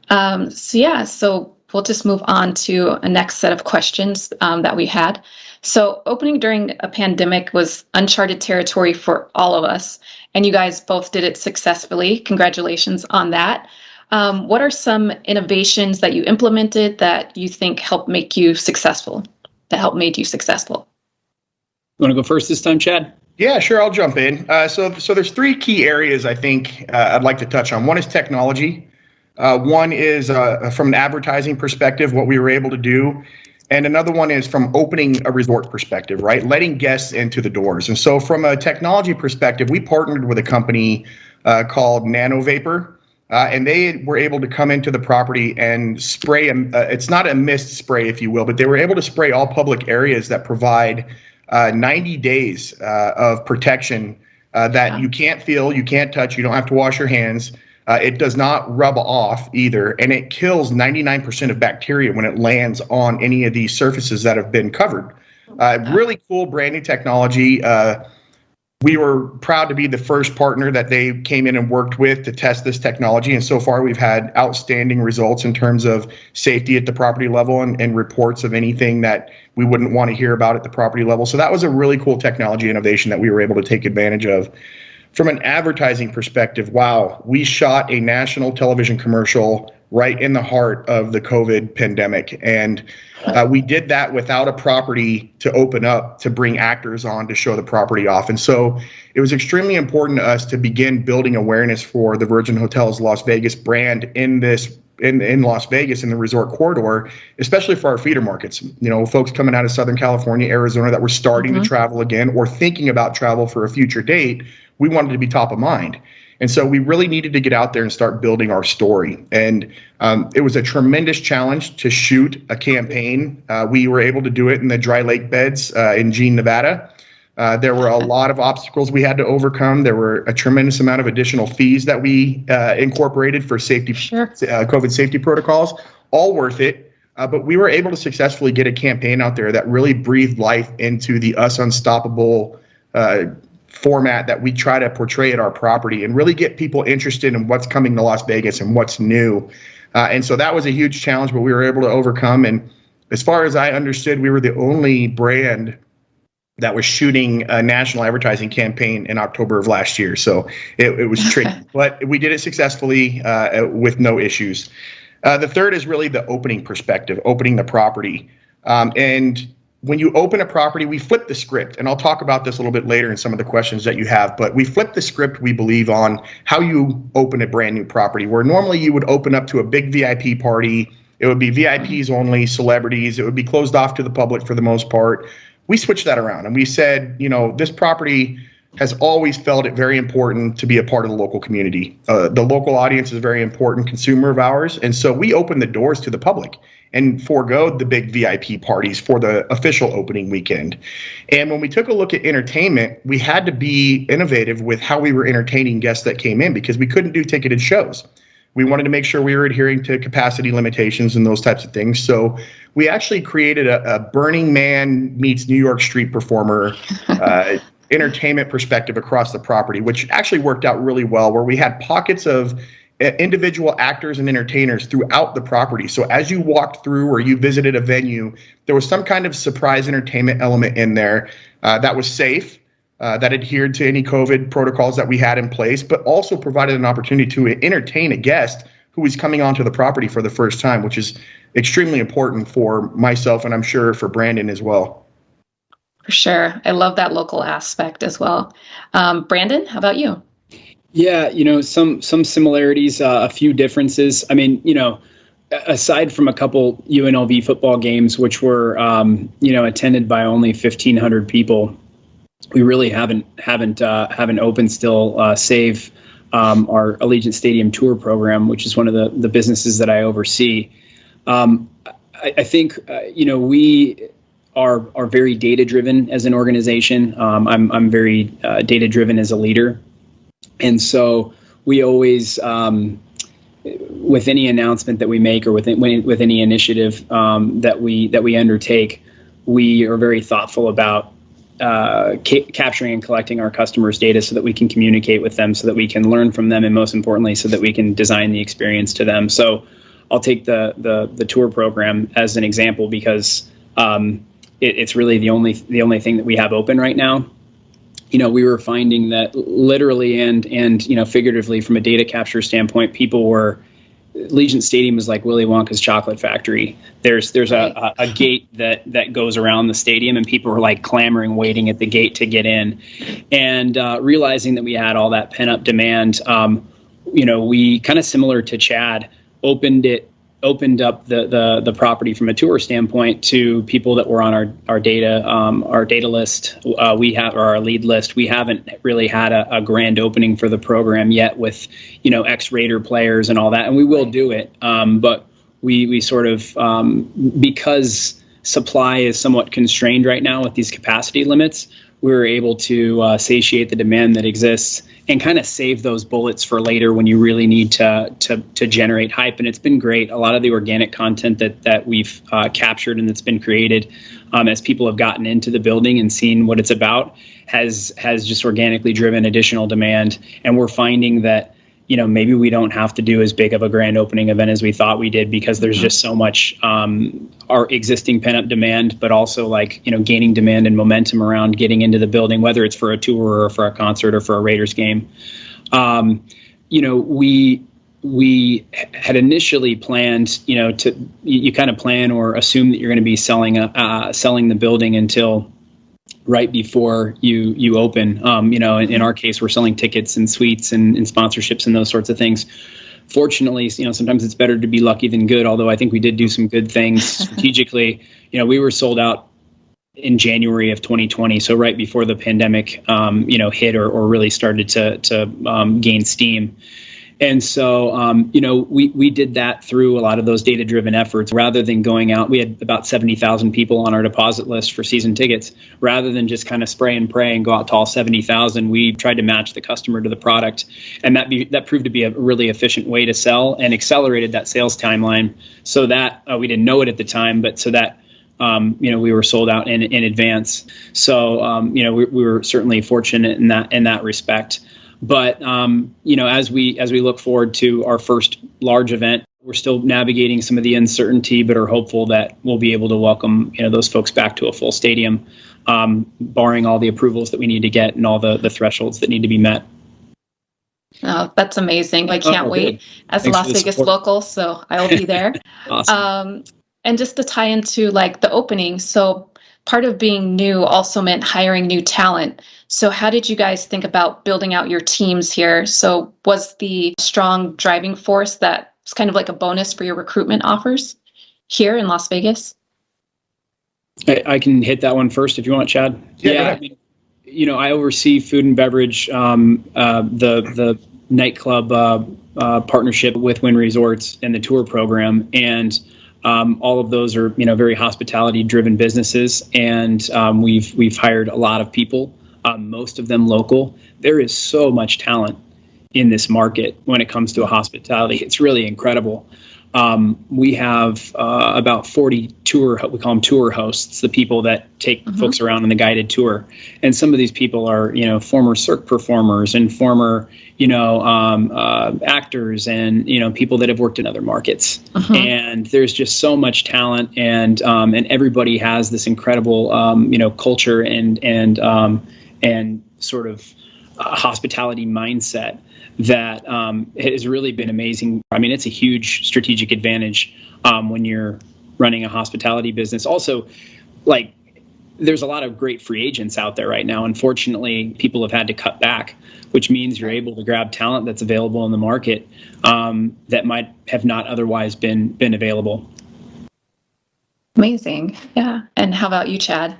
So we'll just move on to a next set of questions that we had. So opening during a pandemic was uncharted territory for all of us, and you guys both did it successfully. Congratulations on that. What are some innovations that you implemented that you think helped make you successful, made you successful? You want to go first this time, Chad? Yeah, sure. I'll jump in. So there's three key areas I think I'd like to touch on. One is technology. One is from an advertising perspective, what we were able to do. And another one is from opening a resort perspective, right? Letting guests into the doors. And so from a technology perspective, we partnered with a company called Nano Vapor. And they were able to come into the property and spray, it's not a mist spray, if you will, but they were able to spray all public areas that provide 90 days of protection that you can't feel, you can't touch, you don't have to wash your hands. It does not rub off either, and it kills 99% of bacteria when it lands on any of these surfaces that have been covered. Really cool brand new technology. We were proud to be the first partner that they came in and worked with to test this technology. And so far, we've had outstanding results in terms of safety at the property level and reports of anything that we wouldn't want to hear about at the property level. So that was a really cool technology innovation that we were able to take advantage of. From an advertising perspective, wow, we shot a national television commercial right in the heart of the COVID pandemic. And we did that without a property to open up to bring actors on to show the property off. And so it was extremely important to us to begin building awareness for the Virgin Hotels Las Vegas brand in Las Vegas in the resort corridor, especially for our feeder markets. You know, folks coming out of Southern California, Arizona that were starting to travel again or thinking about travel for a future date. We wanted to be top of mind. And so we really needed to get out there and start building our story. And it was a tremendous challenge to shoot a campaign. We were able to do it in the dry lake beds in Jean, Nevada. There were a lot of obstacles we had to overcome. There were a tremendous amount of additional fees that we incorporated for safety, COVID safety protocols, all worth it. But we were able to successfully get a campaign out there that really breathed life into the Us Unstoppable format that we try to portray at our property and really get people interested in what's coming to Las Vegas and what's new. And so that was a huge challenge, but we were able to overcome. And as far as I understood, we were the only brand that was shooting a national advertising campaign in October of last year. So it was tricky, but we did it successfully with no issues. The third is really the opening perspective, opening the property. And when you open a property, we flip the script, and I'll talk about this a little bit later in some of the questions that you have, but we flip the script, we believe, on how you open a brand new property, where normally you would open up to a big VIP party. It would be VIPs only, celebrities. It would be closed off to the public for the most part. We switched that around, and we said, you know, this property has always felt it very important to be a part of the local community. The local audience is a very important consumer of ours, and so we opened the doors to the public and forego the big VIP parties for the official opening weekend. And when we took a look at entertainment, we had to be innovative with how we were entertaining guests that came in because we couldn't do ticketed shows. We wanted to make sure we were adhering to capacity limitations and those types of things. So we actually created a Burning Man meets New York street performer entertainment perspective across the property, which actually worked out really well, where we had pockets of individual actors and entertainers throughout the property. So as you walked through or you visited a venue, there was some kind of surprise entertainment element in there that was safe, that adhered to any COVID protocols that we had in place, but also provided an opportunity to entertain a guest who was coming onto the property for the first time, which is extremely important for myself and I'm sure for Brandon as well. For sure. I love that local aspect as well. Brandon, how about you? Yeah, some similarities, a few differences. I mean, aside from a couple UNLV football games, which were, attended by only 1,500 people, we really haven't opened still, save our Allegiant Stadium tour program, which is one of the businesses that I oversee. I think, we are very data driven as an organization. I'm very data driven as a leader. And so we always, with any announcement that we make or with any initiative that we undertake, we are very thoughtful about capturing and collecting our customers' data so that we can communicate with them, so that we can learn from them, and most importantly, so that we can design the experience to them. So I'll take the tour program as an example because it's really the only thing that we have open right now. We were finding that literally and figuratively from a data capture standpoint, Allegiant Stadium is like Willy Wonka's chocolate factory. There's a gate that goes around the stadium, and people are like clamoring, waiting at the gate to get in. And realizing that we had all that pent up demand, we kind of similar to Chad, opened up the property from a tour standpoint to people that were on our data list. We have our lead list. We haven't really had a grand opening for the program yet with ex-Raider players and all that, and we will do it. But we sort of because supply is somewhat constrained right now with these capacity limits, we were able to satiate the demand that exists and kind of save those bullets for later when you really need to generate hype. And it's been great. A lot of the organic content that we've captured and that's been created as people have gotten into the building and seen what it's about has just organically driven additional demand. And we're finding that maybe we don't have to do as big of a grand opening event as we thought we did because there's just so much our existing pent-up demand, but also gaining demand and momentum around getting into the building, whether it's for a tour or for a concert or for a Raiders game. We had initially planned, you kind of plan or assume that you're going to be selling the building until right before you open. In our case, we're selling tickets and suites and sponsorships and those sorts of things. Fortunately, sometimes it's better to be lucky than good, although I think we did do some good things strategically. We were sold out in January of 2020, so right before the pandemic, hit or really started to gain steam. And so, we did that through a lot of those data-driven efforts. Rather than going out, we had about 70,000 people on our deposit list for season tickets. Rather than just kind of spray and pray and go out to all 70,000, we tried to match the customer to the product. And that proved to be a really efficient way to sell and accelerated that sales timeline so that we didn't know it at the time, but so that we were sold out in advance. So, we were certainly fortunate in that respect. But as we look forward to our first large event, we're still navigating some of the uncertainty, but are hopeful that we'll be able to welcome those folks back to a full stadium, barring all the approvals that we need to get and all the thresholds that need to be met. Oh, that's amazing! I can't wait. As a Las Vegas local, so I will be there. Awesome. And just to tie into the opening, so part of being new also meant hiring new talent. So how did you guys think about building out your teams here? So was the strong driving force that was kind of like a bonus for your recruitment offers here in Las Vegas? I can hit that one first if you want, Chad. Yeah. I oversee food and beverage, the nightclub partnership with Wynn Resorts and the tour program. And all of those are, very hospitality driven businesses. And we've hired a lot of people. Most of them local. There is so much talent in this market when it comes to hospitality. It's really incredible. we have about 40 we call them tour hosts, the people that take folks around on the guided tour. And some of these people are, former Cirque performers and former, actors and, people that have worked in other markets. And there's just so much talent and everybody has this incredible, culture and sort of hospitality mindset that has really been amazing. I mean, it's a huge strategic advantage when you're running a hospitality business. Also, there's a lot of great free agents out there right now. Unfortunately, people have had to cut back, which means you're able to grab talent that's available in the market that might have not otherwise been available. Amazing. Yeah. And how about you, Chad?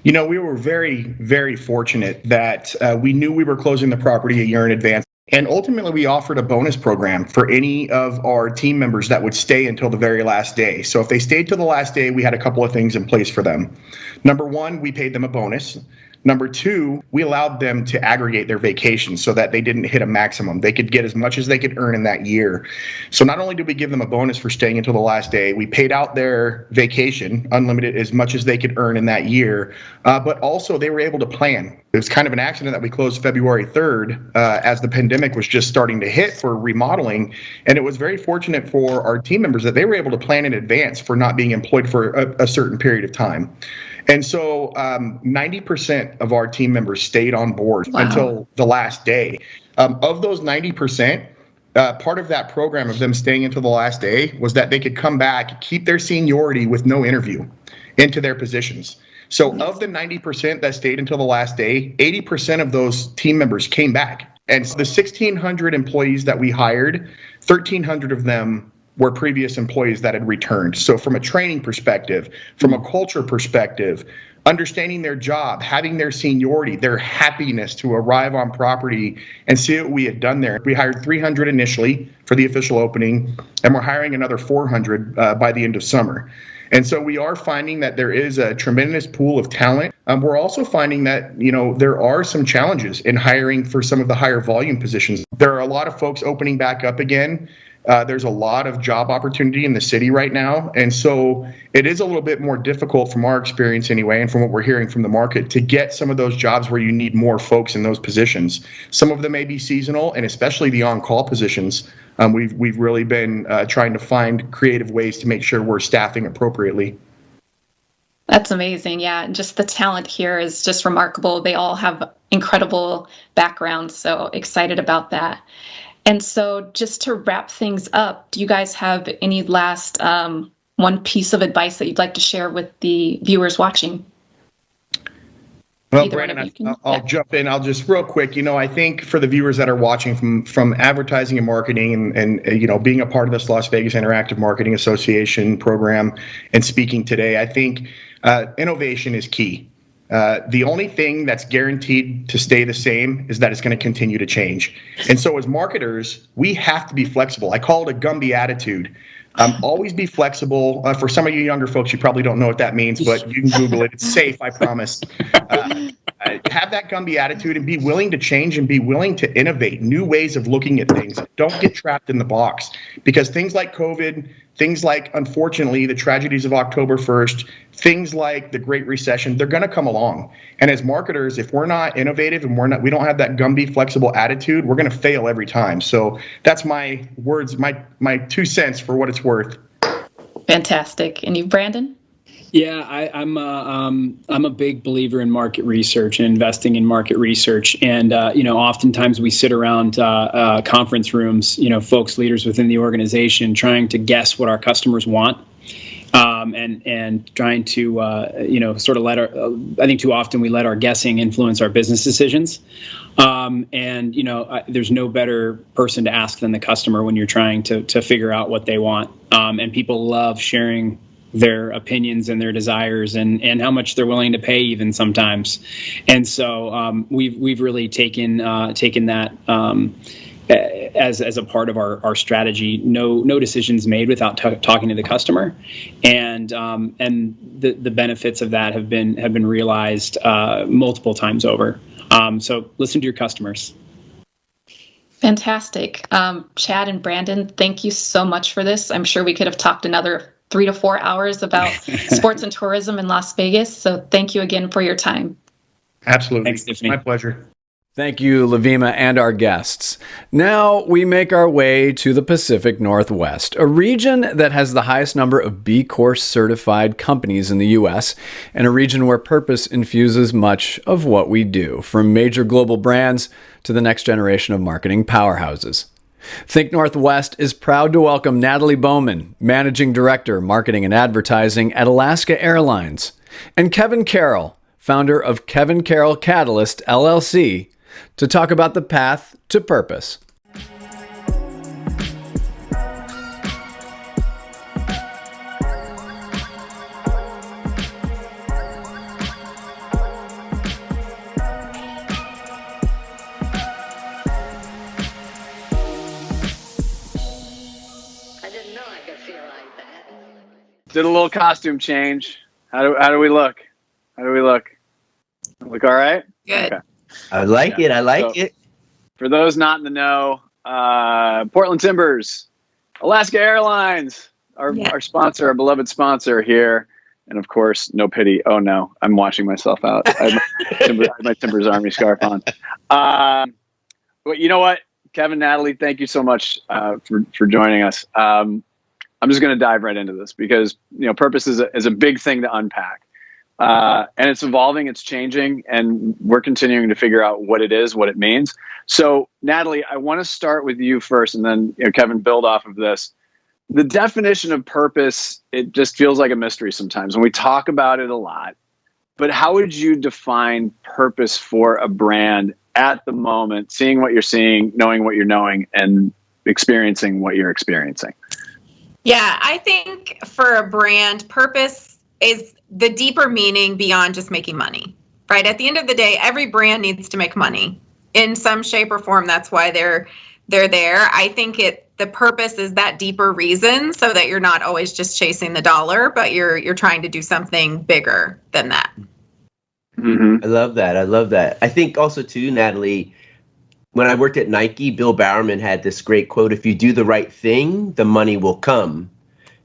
We were very, very fortunate that we knew we were closing the property a year in advance. And ultimately, we offered a bonus program for any of our team members that would stay until the very last day. So if they stayed till the last day, we had a couple of things in place for them. Number one, we paid them a bonus. Number two, we allowed them to aggregate their vacations so that they didn't hit a maximum. They could get as much as they could earn in that year. So not only did we give them a bonus for staying until the last day, we paid out their vacation, unlimited, as much as they could earn in that year, but also they were able to plan. It was kind of an accident that we closed February 3rd as the pandemic was just starting to hit for remodeling. And it was very fortunate for our team members that they were able to plan in advance for not being employed for a certain period of time. And so 90% of our team members stayed on board until the last day. Of those 90%, part of that program of them staying until the last day was that they could come back, keep their seniority with no interview into their positions. So of the 90% that stayed until the last day, 80% of those team members came back. And so the 1,600 employees that we hired, 1,300 of them were previous employees that had returned. So from a training perspective, from a culture perspective, understanding their job, having their seniority, their happiness to arrive on property and see what we had done there. We hired 300 initially for the official opening, and we're hiring another 400 by the end of summer. And so we are finding that there is a tremendous pool of talent. We're also finding that, there are some challenges in hiring for some of the higher volume positions. There are a lot of folks opening back up again. There's a lot of job opportunity in the city right now. And so it is a little bit more difficult from our experience anyway, and from what we're hearing from the market, to get some of those jobs where you need more folks in those positions. Some of them may be seasonal, and especially the on-call positions. We've really been trying to find creative ways to make sure we're staffing appropriately. That's amazing. Yeah. And just the talent here is just remarkable. They all have incredible backgrounds. So excited about that. And so just to wrap things up, do you guys have any last one piece of advice that you'd like to share with the viewers watching? Well, Brandon, I'll jump in. I'll just real quick, I think for the viewers that are watching from advertising and marketing and being a part of this Las Vegas Interactive Marketing Association program and speaking today, I think innovation is key. The only thing that's guaranteed to stay the same is that it's going to continue to change. And so as marketers, we have to be flexible. I call it a Gumby attitude. Always be flexible. For some of you younger folks, you probably don't know what that means, but you can Google it. It's safe, I promise. Have that Gumby attitude and be willing to change and be willing to innovate new ways of looking at things. Don't get trapped in the box, because things like COVID, things like, unfortunately, the tragedies of October 1st, things like the Great Recession, they're going to come along. And as marketers, if we're not innovative and we don't have that Gumby flexible attitude, we're going to fail every time. So that's my words, my 2 cents for what it's worth. Fantastic. And you, Brandon? Yeah, I'm a big believer in market research and investing in market research. And, oftentimes we sit around conference rooms, folks, leaders within the organization, trying to guess what our customers want. And trying to, sort of I think too often we let our guessing influence our business decisions. There's no better person to ask than the customer when you're trying to figure out what they want. And people love sharing their opinions and their desires and how much they're willing to pay even sometimes. And so we've really taken that as a part of our strategy. No decisions made without talking to the customer, and the benefits of that have been realized multiple times over. So listen to your customers. Fantastic. Chad and Brandon, thank you so much for this. I'm sure we could have talked another 3 to 4 hours about sports and tourism in Las Vegas. So thank you again for your time. Absolutely. Thanks, Tiffany. My pleasure. Thank you, LVIMA, and our guests. Now we make our way to the Pacific Northwest, a region that has the highest number of B Corp certified companies in the U.S., and a region where purpose infuses much of what we do, from major global brands to the next generation of marketing powerhouses. Think Northwest is proud to welcome Natalie Bowman, Managing Director, Marketing and Advertising at Alaska Airlines, and Kevin Carroll, founder of Kevin Carroll Catalyst, LLC, to talk about the path to purpose. Did a little costume change. How do we look? How do we look? Look all right? Good. Okay. I like it. I like it. For those not in the know, Portland Timbers, Alaska Airlines, our sponsor, our beloved sponsor here. And of course, no pity. Oh no, I'm washing myself out. I have my Timbers Army scarf on. But you know what? Kevin, Natalie, thank you so much for joining us. I'm just going to dive right into this because purpose is a big thing to unpack, and it's evolving, it's changing, and we're continuing to figure out what it is, what it means. So, Natalie, I want to start with you first, and then Kevin, build off of this. The definition of purpose, it just feels like a mystery sometimes, and we talk about it a lot. But how would you define purpose for a brand at the moment, seeing what you're seeing, knowing what you're knowing, and experiencing what you're experiencing? Yeah, I think for a brand, purpose is the deeper meaning beyond just making money, right? At the end of the day, every brand needs to make money in some shape or form. That's why they're there. I think the purpose is that deeper reason so that you're not always just chasing the dollar, but you're trying to do something bigger than that. Mm-hmm. I love that. I love that. I think also too, Natalie, when I worked at Nike, Bill Bowerman had this great quote, if you do the right thing, the money will come.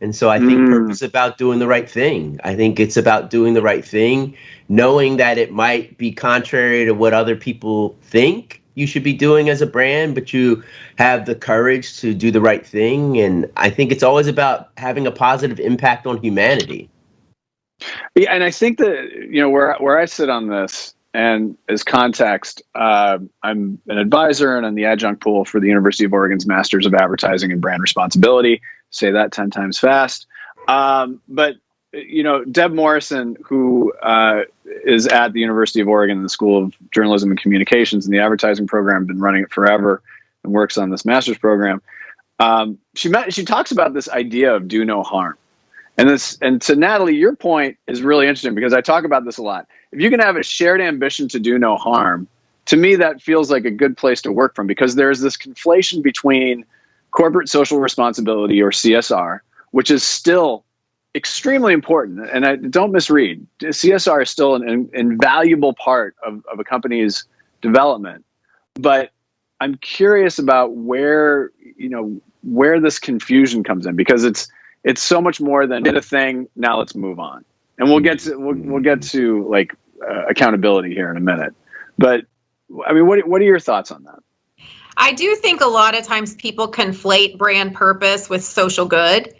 And so I think purpose is about doing the right thing. I think it's about doing the right thing, knowing that it might be contrary to what other people think you should be doing as a brand, but you have the courage to do the right thing. And I think it's always about having a positive impact on humanity. Yeah, and I think that, where I sit on this, and as context, I'm an advisor and I'm the adjunct pool for the University of Oregon's Masters of Advertising and Brand Responsibility. Say that 10 times fast. But Deb Morrison, who is at the University of Oregon in the School of Journalism and Communications in the advertising program, been running it forever and works on this master's program. She talks about this idea of do no harm. And to Natalie, your point is really interesting because I talk about this a lot. If you can have a shared ambition to do no harm, to me, that feels like a good place to work from because there's this conflation between corporate social responsibility or CSR, which is still extremely important. And don't misread, CSR is still an invaluable part of a company's development. But I'm curious about where this confusion comes in because it's so much more than did a thing. Now let's move on, and we'll get to like accountability here in a minute. But I mean, what are your thoughts on that? I do think a lot of times people conflate brand purpose with social good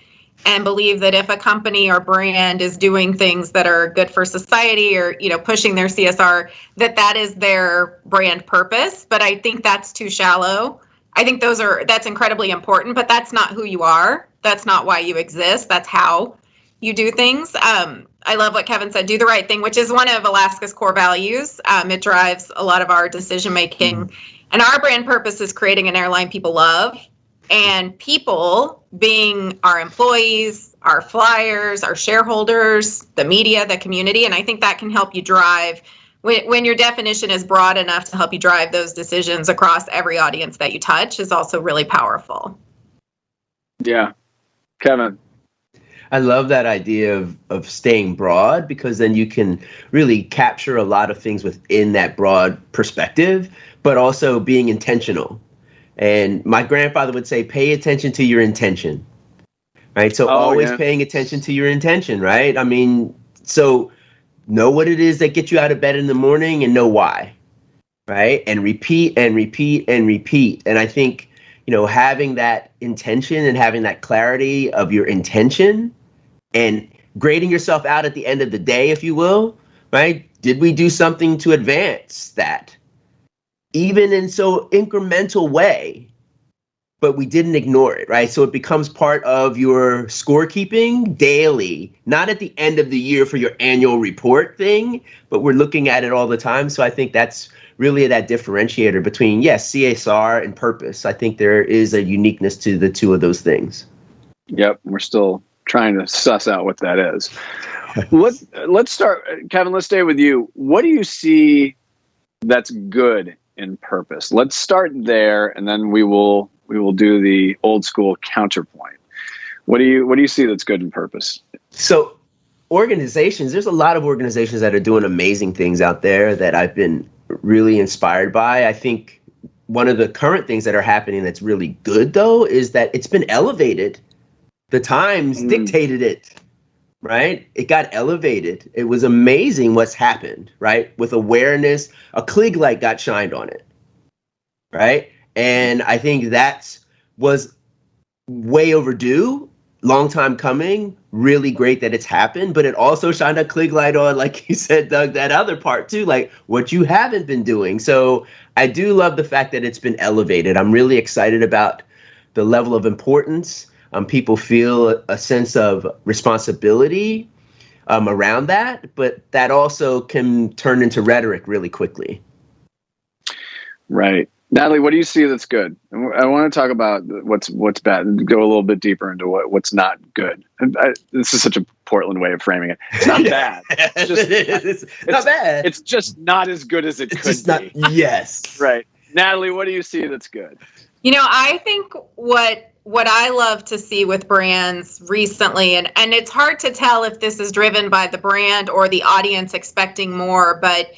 and believe that if a company or brand is doing things that are good for society or pushing their CSR, that is their brand purpose. But I think that's too shallow. I think that's incredibly important, but that's not who you are. That's not why you exist. That's how you do things. I love what Kevin said, do the right thing, which is one of Alaska's core values. It drives a lot of our decision making. And our brand purpose is creating an airline people love. And people being our employees, our flyers, our shareholders, the media, the community. And I think that can help you drive when your definition is broad enough to help you drive those decisions across every audience that you touch is also really powerful. Yeah. Kevin. I love that idea of staying broad because then you can really capture a lot of things within that broad perspective, but also being intentional. And my grandfather would say, pay attention to your intention, right? So always paying attention to your intention, right? I mean, so know what it is that gets you out of bed in the morning and know why, right? And repeat and repeat and repeat. And I think, having that intention and having that clarity of your intention and grading yourself out at the end of the day, if you will, right? Did we do something to advance that? Even in so incremental way, but we didn't ignore it, right? So it becomes part of your scorekeeping daily, not at the end of the year for your annual report thing, but we're looking at it all the time. So I think that's really that differentiator between, yes, CSR and purpose. I think there is a uniqueness to the two of those things. Yep, we're still trying to suss out what that is. Let's start, Kevin, let's stay with you. What do you see that's good in purpose? Let's start there, and then we will do the old school counterpoint. What do you see that's good in purpose? So organizations, there's a lot of organizations that are doing amazing things out there that I've been really inspired by. I think one of the current things that are happening that's really good, though, is that it's been elevated. The Times dictated it, right? It got elevated. It was amazing what's happened, right? With awareness, a Klieg light got shined on it, right? And I think that was way overdue, long time coming, really great that it's happened, but it also shined a Klieg light on, like you said, Doug, that other part too, like what you haven't been doing. So I do love the fact that it's been elevated. I'm really excited about the level of importance. People feel a sense of responsibility around that, but that also can turn into rhetoric really quickly. Right. Natalie, what do you see that's good? I want to talk about what's bad and go a little bit deeper into what's not good. This is such a Portland way of framing it. It's not bad. It's not bad. It's just not as good as it could be. Yes. Right. Natalie, what do you see that's good? I think what I love to see with brands recently, and it's hard to tell if this is driven by the brand or the audience expecting more, but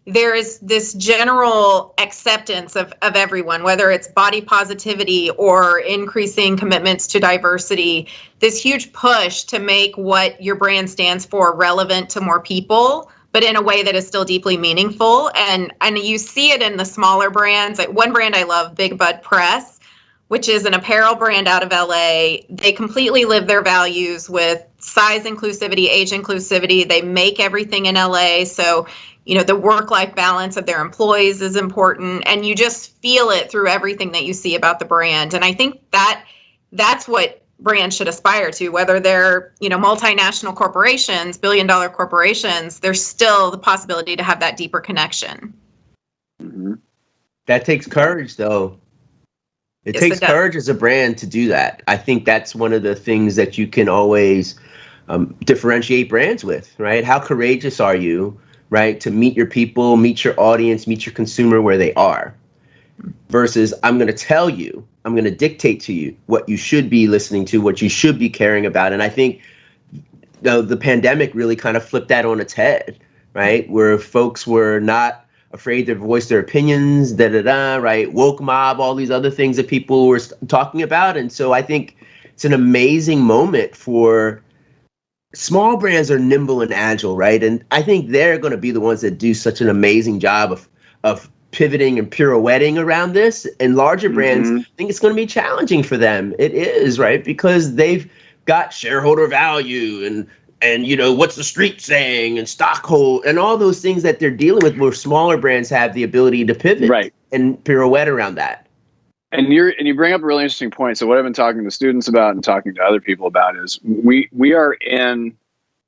there is this general acceptance of everyone, whether it's body positivity or increasing commitments to diversity, this huge push to make what your brand stands for relevant to more people, but in a way that is still deeply meaningful. And you see it in the smaller brands. Like one brand I love, Big Bud Press, which is an apparel brand out of LA. They completely live their values with size inclusivity, age inclusivity. They make everything in LA. So the work-life balance of their employees is important, and you just feel it through everything that you see about the brand. And I think that's what brands should aspire to, whether they're, multinational corporations, billion-dollar corporations, there's still the possibility to have that deeper connection. Mm-hmm. That takes courage, though. It takes courage as a brand to do that. I think that's one of the things that you can always differentiate brands with, right? How courageous are you, right, to meet your people, meet your audience, meet your consumer where they are, versus I'm going to tell you, I'm going to dictate to you what you should be listening to, what you should be caring about. And I think the pandemic really kind of flipped that on its head, right, where folks were not afraid to voice their opinions, right, woke mob, all these other things that people were talking about. And so I think it's an amazing moment for small brands are nimble and agile, right? And I think they're going to be the ones that do such an amazing job of pivoting and pirouetting around this. And larger brands, I think it's going to be challenging for them. It is, right? Because they've got shareholder value and what's the street saying and stockhold and all those things that they're dealing with, where smaller brands have the ability to pivot and pirouette around that. And you bring up a really interesting point. So what I've been talking to students about and talking to other people about is we are in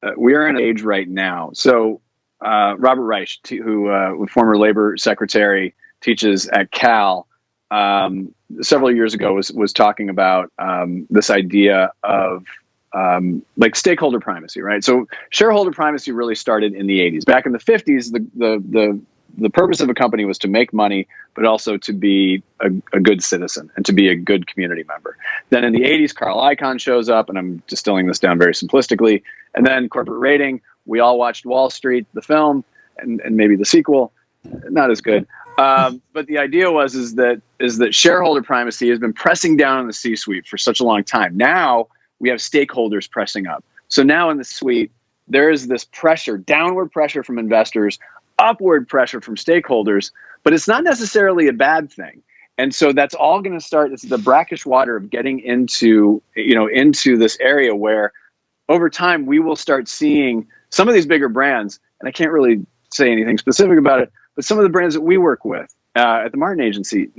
an age right now. So Robert Reich, who former labor secretary, teaches at Cal, several years ago was talking about this idea of like stakeholder primacy, right? So shareholder primacy really started in the 80s. Back in the 50s, the purpose of a company was to make money, but also to be a good citizen and to be a good community member. Then in the 80s, Carl Icahn shows up, and I'm distilling this down very simplistically. And then corporate rating. We all watched Wall Street, the film, and maybe the sequel. Not as good. But the idea is that shareholder primacy has been pressing down on the C-suite for such a long time. Now we have stakeholders pressing up. So now in the suite, there is this pressure, downward pressure from investors, upward pressure from stakeholders, but it's not necessarily a bad thing. And so that's all going to start. It's the brackish water of getting into this area where over time we will start seeing some of these bigger brands, and I can't really say anything specific about it, but some of the brands that we work with at the Martin Agency,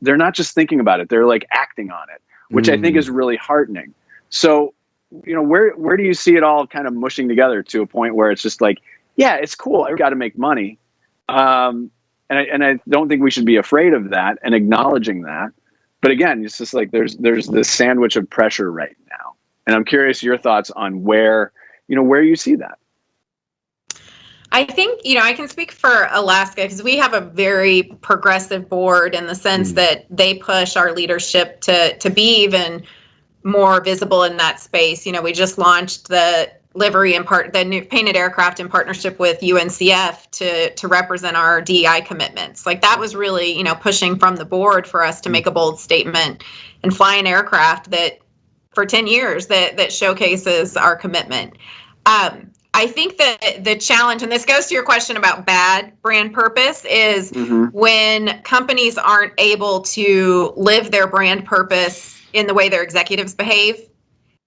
they're not just thinking about it, they're like acting on it, which I think is really heartening. So, where do you see it all kind of mushing together to a point where it's just like, yeah, it's cool, I've got to make money. And I don't think we should be afraid of that and acknowledging that. But again, it's just like there's this sandwich of pressure right now. And I'm curious your thoughts on where you see that. I think, I can speak for Alaska because we have a very progressive board in the sense that they push our leadership to be even more visible in that space. We just launched the livery the new painted aircraft in partnership with UNCF to represent our DEI commitments. Like that was really, pushing from the board for us to make a bold statement and fly an aircraft that for 10 years that showcases our commitment. I think that the challenge, and this goes to your question about bad brand purpose, is when companies aren't able to live their brand purpose in the way their executives behave.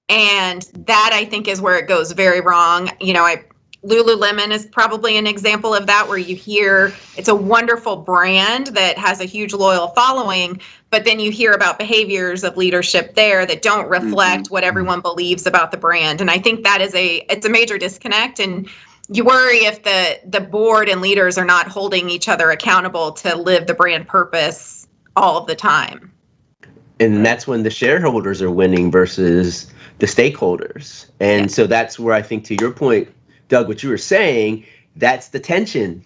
And that, I think, is where it goes very wrong. Lululemon is probably an example of that, where you hear it's a wonderful brand that has a huge loyal following, but then you hear about behaviors of leadership there that don't reflect what everyone believes about the brand. And I think that it's a major disconnect. And you worry if the board and leaders are not holding each other accountable to live the brand purpose all of the time. And that's when the shareholders are winning versus the stakeholders. And so that's where I think, to your point, Doug, what you were saying, that's the tension.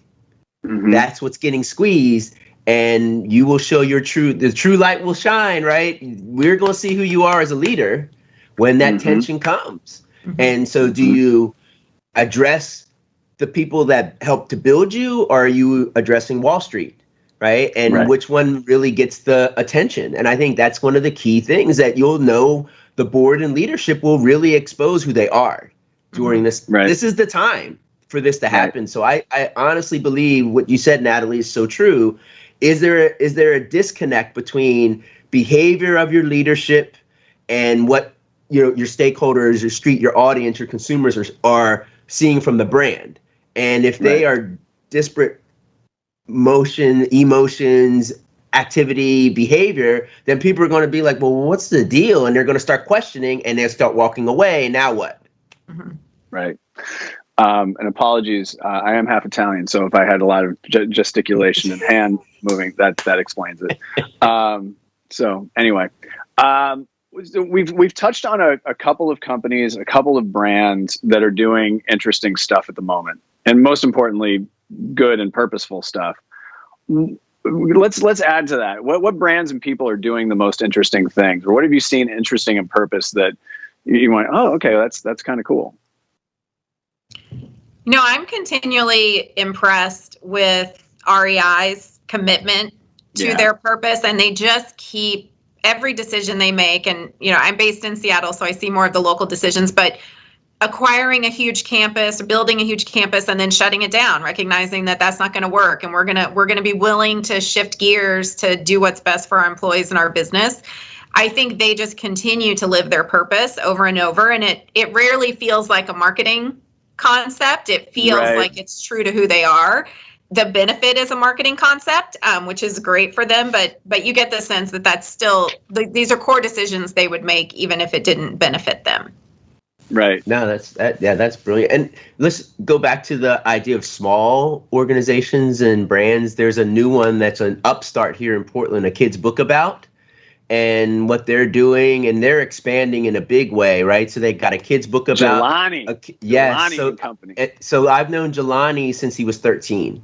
That's what's getting squeezed. And you will show the true light will shine, right? We're going to see who you are as a leader when that tension comes. And so do you address the people that help to build you, or are you addressing Wall Street? Right. And which one really gets the attention? And I think that's one of the key things that you'll know the board and leadership will really expose who they are during this. This is the time for this to happen. So I honestly believe what you said, Natalie, is so true. Is there a disconnect between behavior of your leadership and what your stakeholders, your street, your audience, your consumers are seeing from the brand? And if they are disparate emotions, activity, behavior, then people are going to be like, well, what's the deal? And they're going to start questioning, and they'll start walking away. Now what? Right. And apologies, I am half Italian, so if I had a lot of gesticulation and hand moving, that explains it. So anyway, we've touched on a couple of companies, a couple of brands that are doing interesting stuff at the moment, and most importantly, good and purposeful stuff. Let's add to that. What brands and people are doing the most interesting things, or what have you seen interesting in purpose that you went, oh, okay, that's kind of cool? I'm continually impressed with REI's commitment to their purpose, and they just keep every decision they make. And, I'm based in Seattle, so I see more of the local decisions, but acquiring a huge campus, building a huge campus, and then shutting it down, recognizing that that's not going to work, and we're going to be willing to shift gears to do what's best for our employees and our business. I think they just continue to live their purpose over and over, and it rarely feels like a marketing concept. It feels like it's true to who they are. The benefit is a marketing concept, which is great for them, but you get the sense that that's still these are core decisions they would make even if it didn't benefit them. Right. No, that's brilliant. And let's go back to the idea of small organizations and brands. There's a new one that's an upstart here in Portland, a kid's book about, and what they're doing, and they're expanding in a big way, right? So they got a kid's book about Jelani. Jelani Company. So I've known Jelani since he was 13.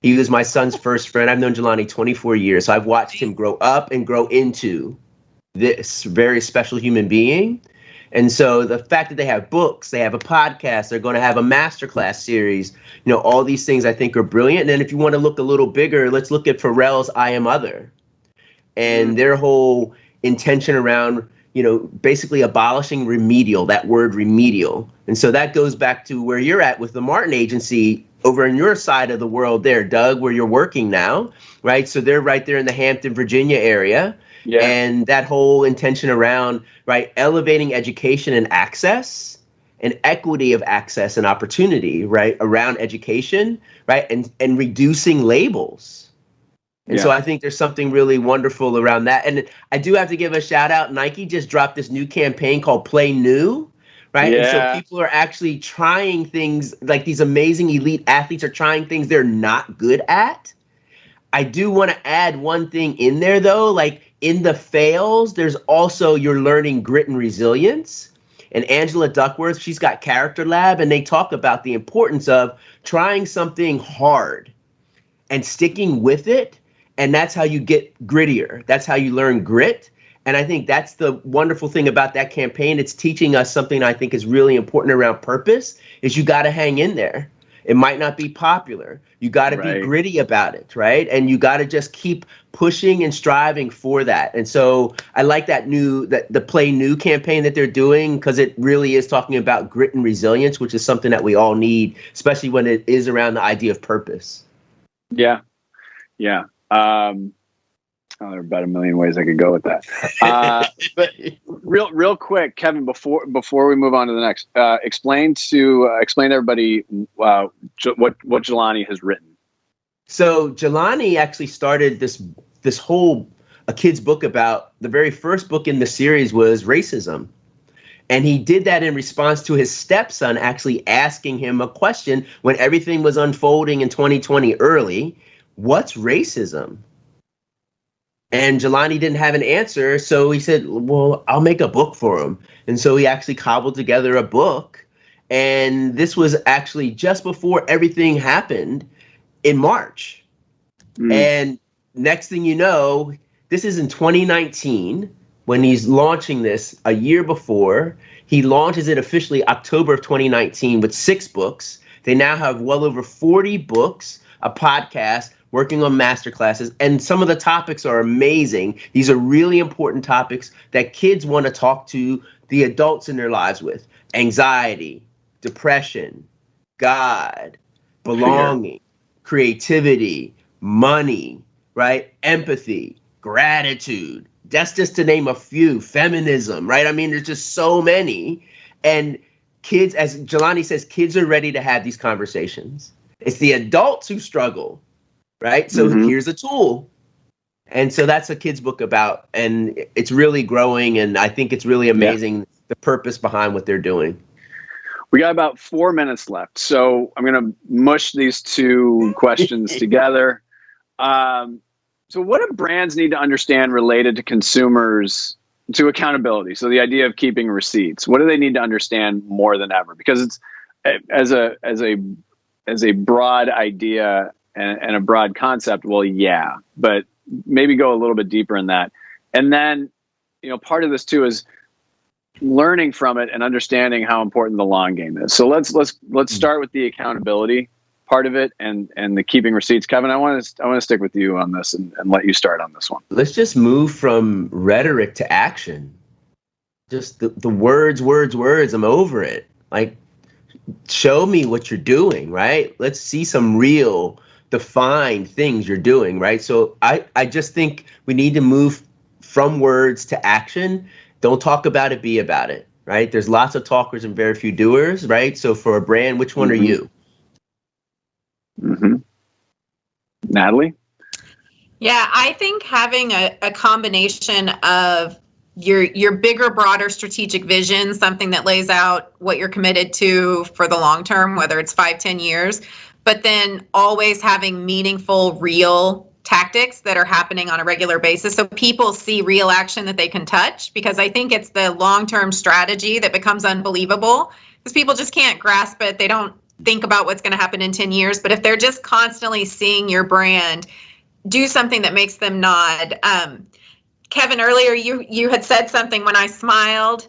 He was my son's first friend. I've known Jelani 24 years. So I've watched him grow up and grow into this very special human being. And so the fact that they have books, they have a podcast, they're going to have a masterclass series, all these things I think are brilliant. And then if you want to look a little bigger, let's look at Pharrell's I Am Other and their whole intention around, basically abolishing remedial, that word remedial. And so that goes back to where you're at with the Martin Agency over in your side of the world there, Doug, where you're working now, right? So they're right there in the Hampton, Virginia area. Yeah. And that whole intention around, right, elevating education and access and equity of access and opportunity, right, around education, right, and reducing labels. And so I think there's something really wonderful around that. And I do have to give a shout out. Nike just dropped this new campaign called Play New, right? Yeah. And so people are actually trying things, like these amazing elite athletes are trying things they're not good at. I do want to add one thing in there, though, like in the fails, there's also you're learning grit and resilience. And Angela Duckworth, she's got Character Lab, and they talk about the importance of trying something hard and sticking with it. And that's how you get grittier. That's how you learn grit. And I think that's the wonderful thing about that campaign. It's teaching us something I think is really important around purpose, is you got to hang in there. It might not be popular. You got to be gritty about it, right? And you got to just keep pushing and striving for that. And so I like the Play New campaign that they're doing, because it really is talking about grit and resilience, which is something that we all need, especially when it is around the idea of purpose. Yeah. Yeah. There are about a million ways I could go with that. But real quick, Kevin, before we move on to the next, explain to everybody what Jelani has written. So Jelani actually started this whole a kid's book about, the very first book in the series was racism. And he did that in response to his stepson actually asking him a question when everything was unfolding in 2020 early. What's racism? And Jelani didn't have an answer, so he said, well, I'll make a book for him. And so he actually cobbled together a book. And this was actually just before everything happened in March. And next thing you know, this is in 2019 when he's launching this. A year before, he launches it officially October of 2019 with 6 books. They now have well over 40 books, a podcast, working on masterclasses, and some of the topics are amazing. These are really important topics that kids want to talk to the adults in their lives with. Anxiety, depression, God, belonging, creativity, money, right? Empathy, gratitude. That's just to name a few. Feminism, right? I mean, there's just so many. And kids, as Jelani says, kids are ready to have these conversations. It's the adults who struggle. Right. So here's a tool. And so that's a kid's book about, and it's really growing. And I think it's really amazing the purpose behind what they're doing. We got about 4 minutes left. So I'm going to mush these two questions together. So what do brands need to understand related to consumers, to accountability? So the idea of keeping receipts, what do they need to understand more than ever? Because it's as a broad idea, and a broad concept, well, yeah, but maybe go a little bit deeper in that. And then, part of this too is learning from it and understanding how important the long game is. So let's start with the accountability part of it and the keeping receipts. Kevin, I want to stick with you on this and let you start on this one. Let's just move from rhetoric to action. Just the words. I'm over it. Like, show me what you're doing, right? Let's see some real defined things you're doing, right? So I just think we need to move from words to action. Don't talk about it, be about it, right? There's lots of talkers and very few doers, right? So for a brand, which one are you? Natalie? Yeah, I think having a combination of your bigger, broader strategic vision, something that lays out what you're committed to for the long term, whether it's 5-10 years, but then always having meaningful, real tactics that are happening on a regular basis so people see real action that they can touch, because I think it's the long-term strategy that becomes unbelievable because people just can't grasp it. They don't think about what's going to happen in 10 years, but if they're just constantly seeing your brand do something that makes them nod. Kevin, earlier you had said something when I smiled.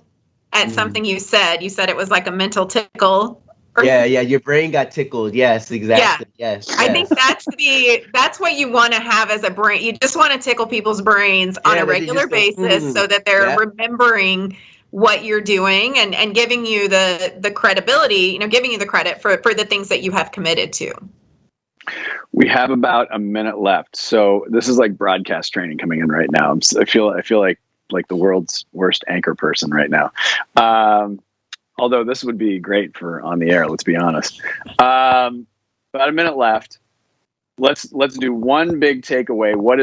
at something you said. You said it was like a mental tickle. Yeah, your brain got tickled. Yes, exactly. Yeah. Yes. I think that's what you want to have as a brain. You just want to tickle people's brains on a regular basis so that they're remembering what you're doing and giving you the credibility, giving you the credit for the things that you have committed to. We have about a minute left. So this is like broadcast training coming in right now. I feel like the world's worst anchor person right now. Although this would be great for on the air, let's be honest. About a minute left. Let's do one big takeaway. What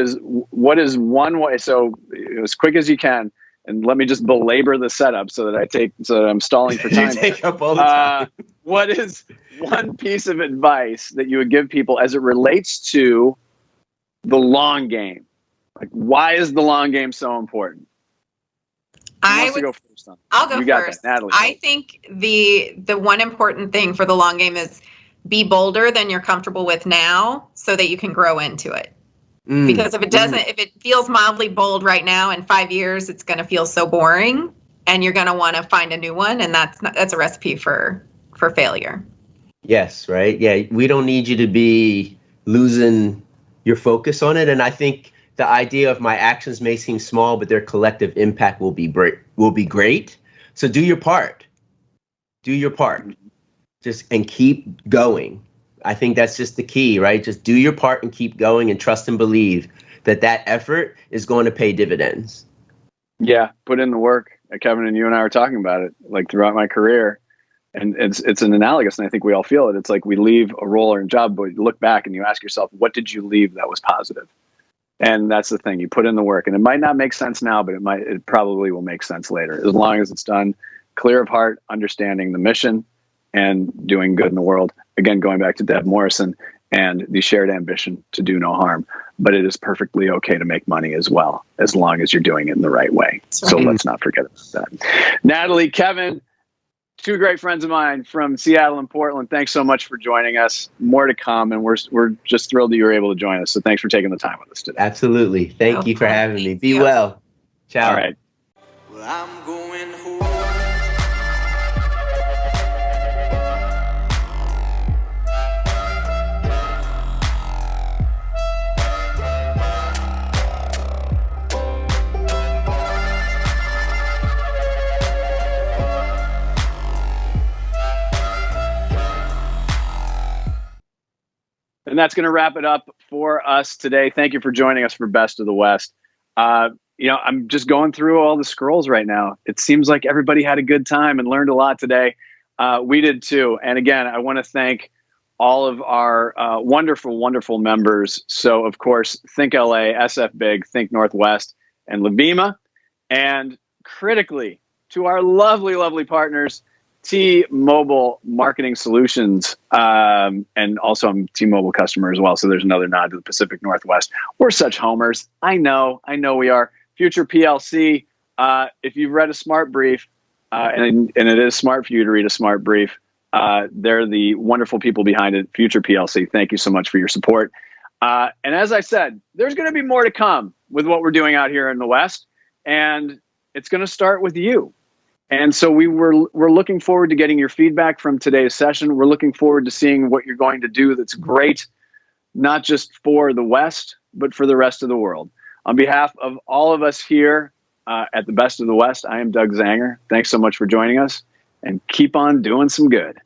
is one way? So as quick as you can, and let me just belabor the setup so that I'm stalling for time. You take up all the time. What is one piece of advice that you would give people as it relates to the long game? Like, why is the long game so important? I'll go first. That, Natalie. I think the one important thing for the long game is be bolder than you're comfortable with now so that you can grow into it. Because if it feels mildly bold right now, in 5 years, it's going to feel so boring and you're going to want to find a new one. And that's a recipe for failure. Yes. Right. Yeah. We don't need you to be losing your focus on it. And I think the idea of my actions may seem small, but their collective impact will be great. So do your part. Do your part. And keep going. I think that's just the key, right? Just do your part and keep going and trust and believe that effort is going to pay dividends. Yeah, put in the work. Kevin and you and I were talking about it like throughout my career. And it's an analogous, and I think we all feel it. It's like we leave a role or a job, but you look back and you ask yourself, what did you leave that was positive? And that's the thing. You put in the work, and it might not make sense now, but it probably will make sense later, as long as it's done clear of heart, understanding the mission, and doing good in the world. Again, going back to Deb Morrison and the shared ambition to do no harm. But it is perfectly okay to make money as well, as long as you're doing it in the right way. So let's not forget about that. Natalie, Kevin, two great friends of mine from Seattle and Portland. Thanks so much for joining us. More to come, and we're just thrilled that you were able to join us. So thanks for taking the time with us today. Absolutely. Thank you for having me. Be well. Ciao. All right. Well, I'm going home. And that's going to wrap it up for us today. Thank you for joining us for Best of the West. I'm just going through all the scrolls right now. It seems like everybody had a good time and learned a lot today. We did too. And again, I want to thank all of our wonderful, wonderful members. So, of course, ThinkLA, sfBIG, Think Northwest, and LVIMA. And critically, to our lovely, lovely partners, T-Mobile Marketing Solutions, and also I'm T-Mobile customer as well, so there's another nod to the Pacific Northwest. We're such homers. I know we are. Future PLC, if you've read a smart brief, and it is smart for you to read a smart brief, they're the wonderful people behind it. Future PLC, thank you so much for your support. And as I said, there's going to be more to come with what we're doing out here in the West, and it's going to start with you. And so we're looking forward to getting your feedback from today's session. We're looking forward to seeing what you're going to do that's great, not just for the West, but for the rest of the world. On behalf of all of us here at the Best of the West, I am Doug Zanger. Thanks so much for joining us, and keep on doing some good.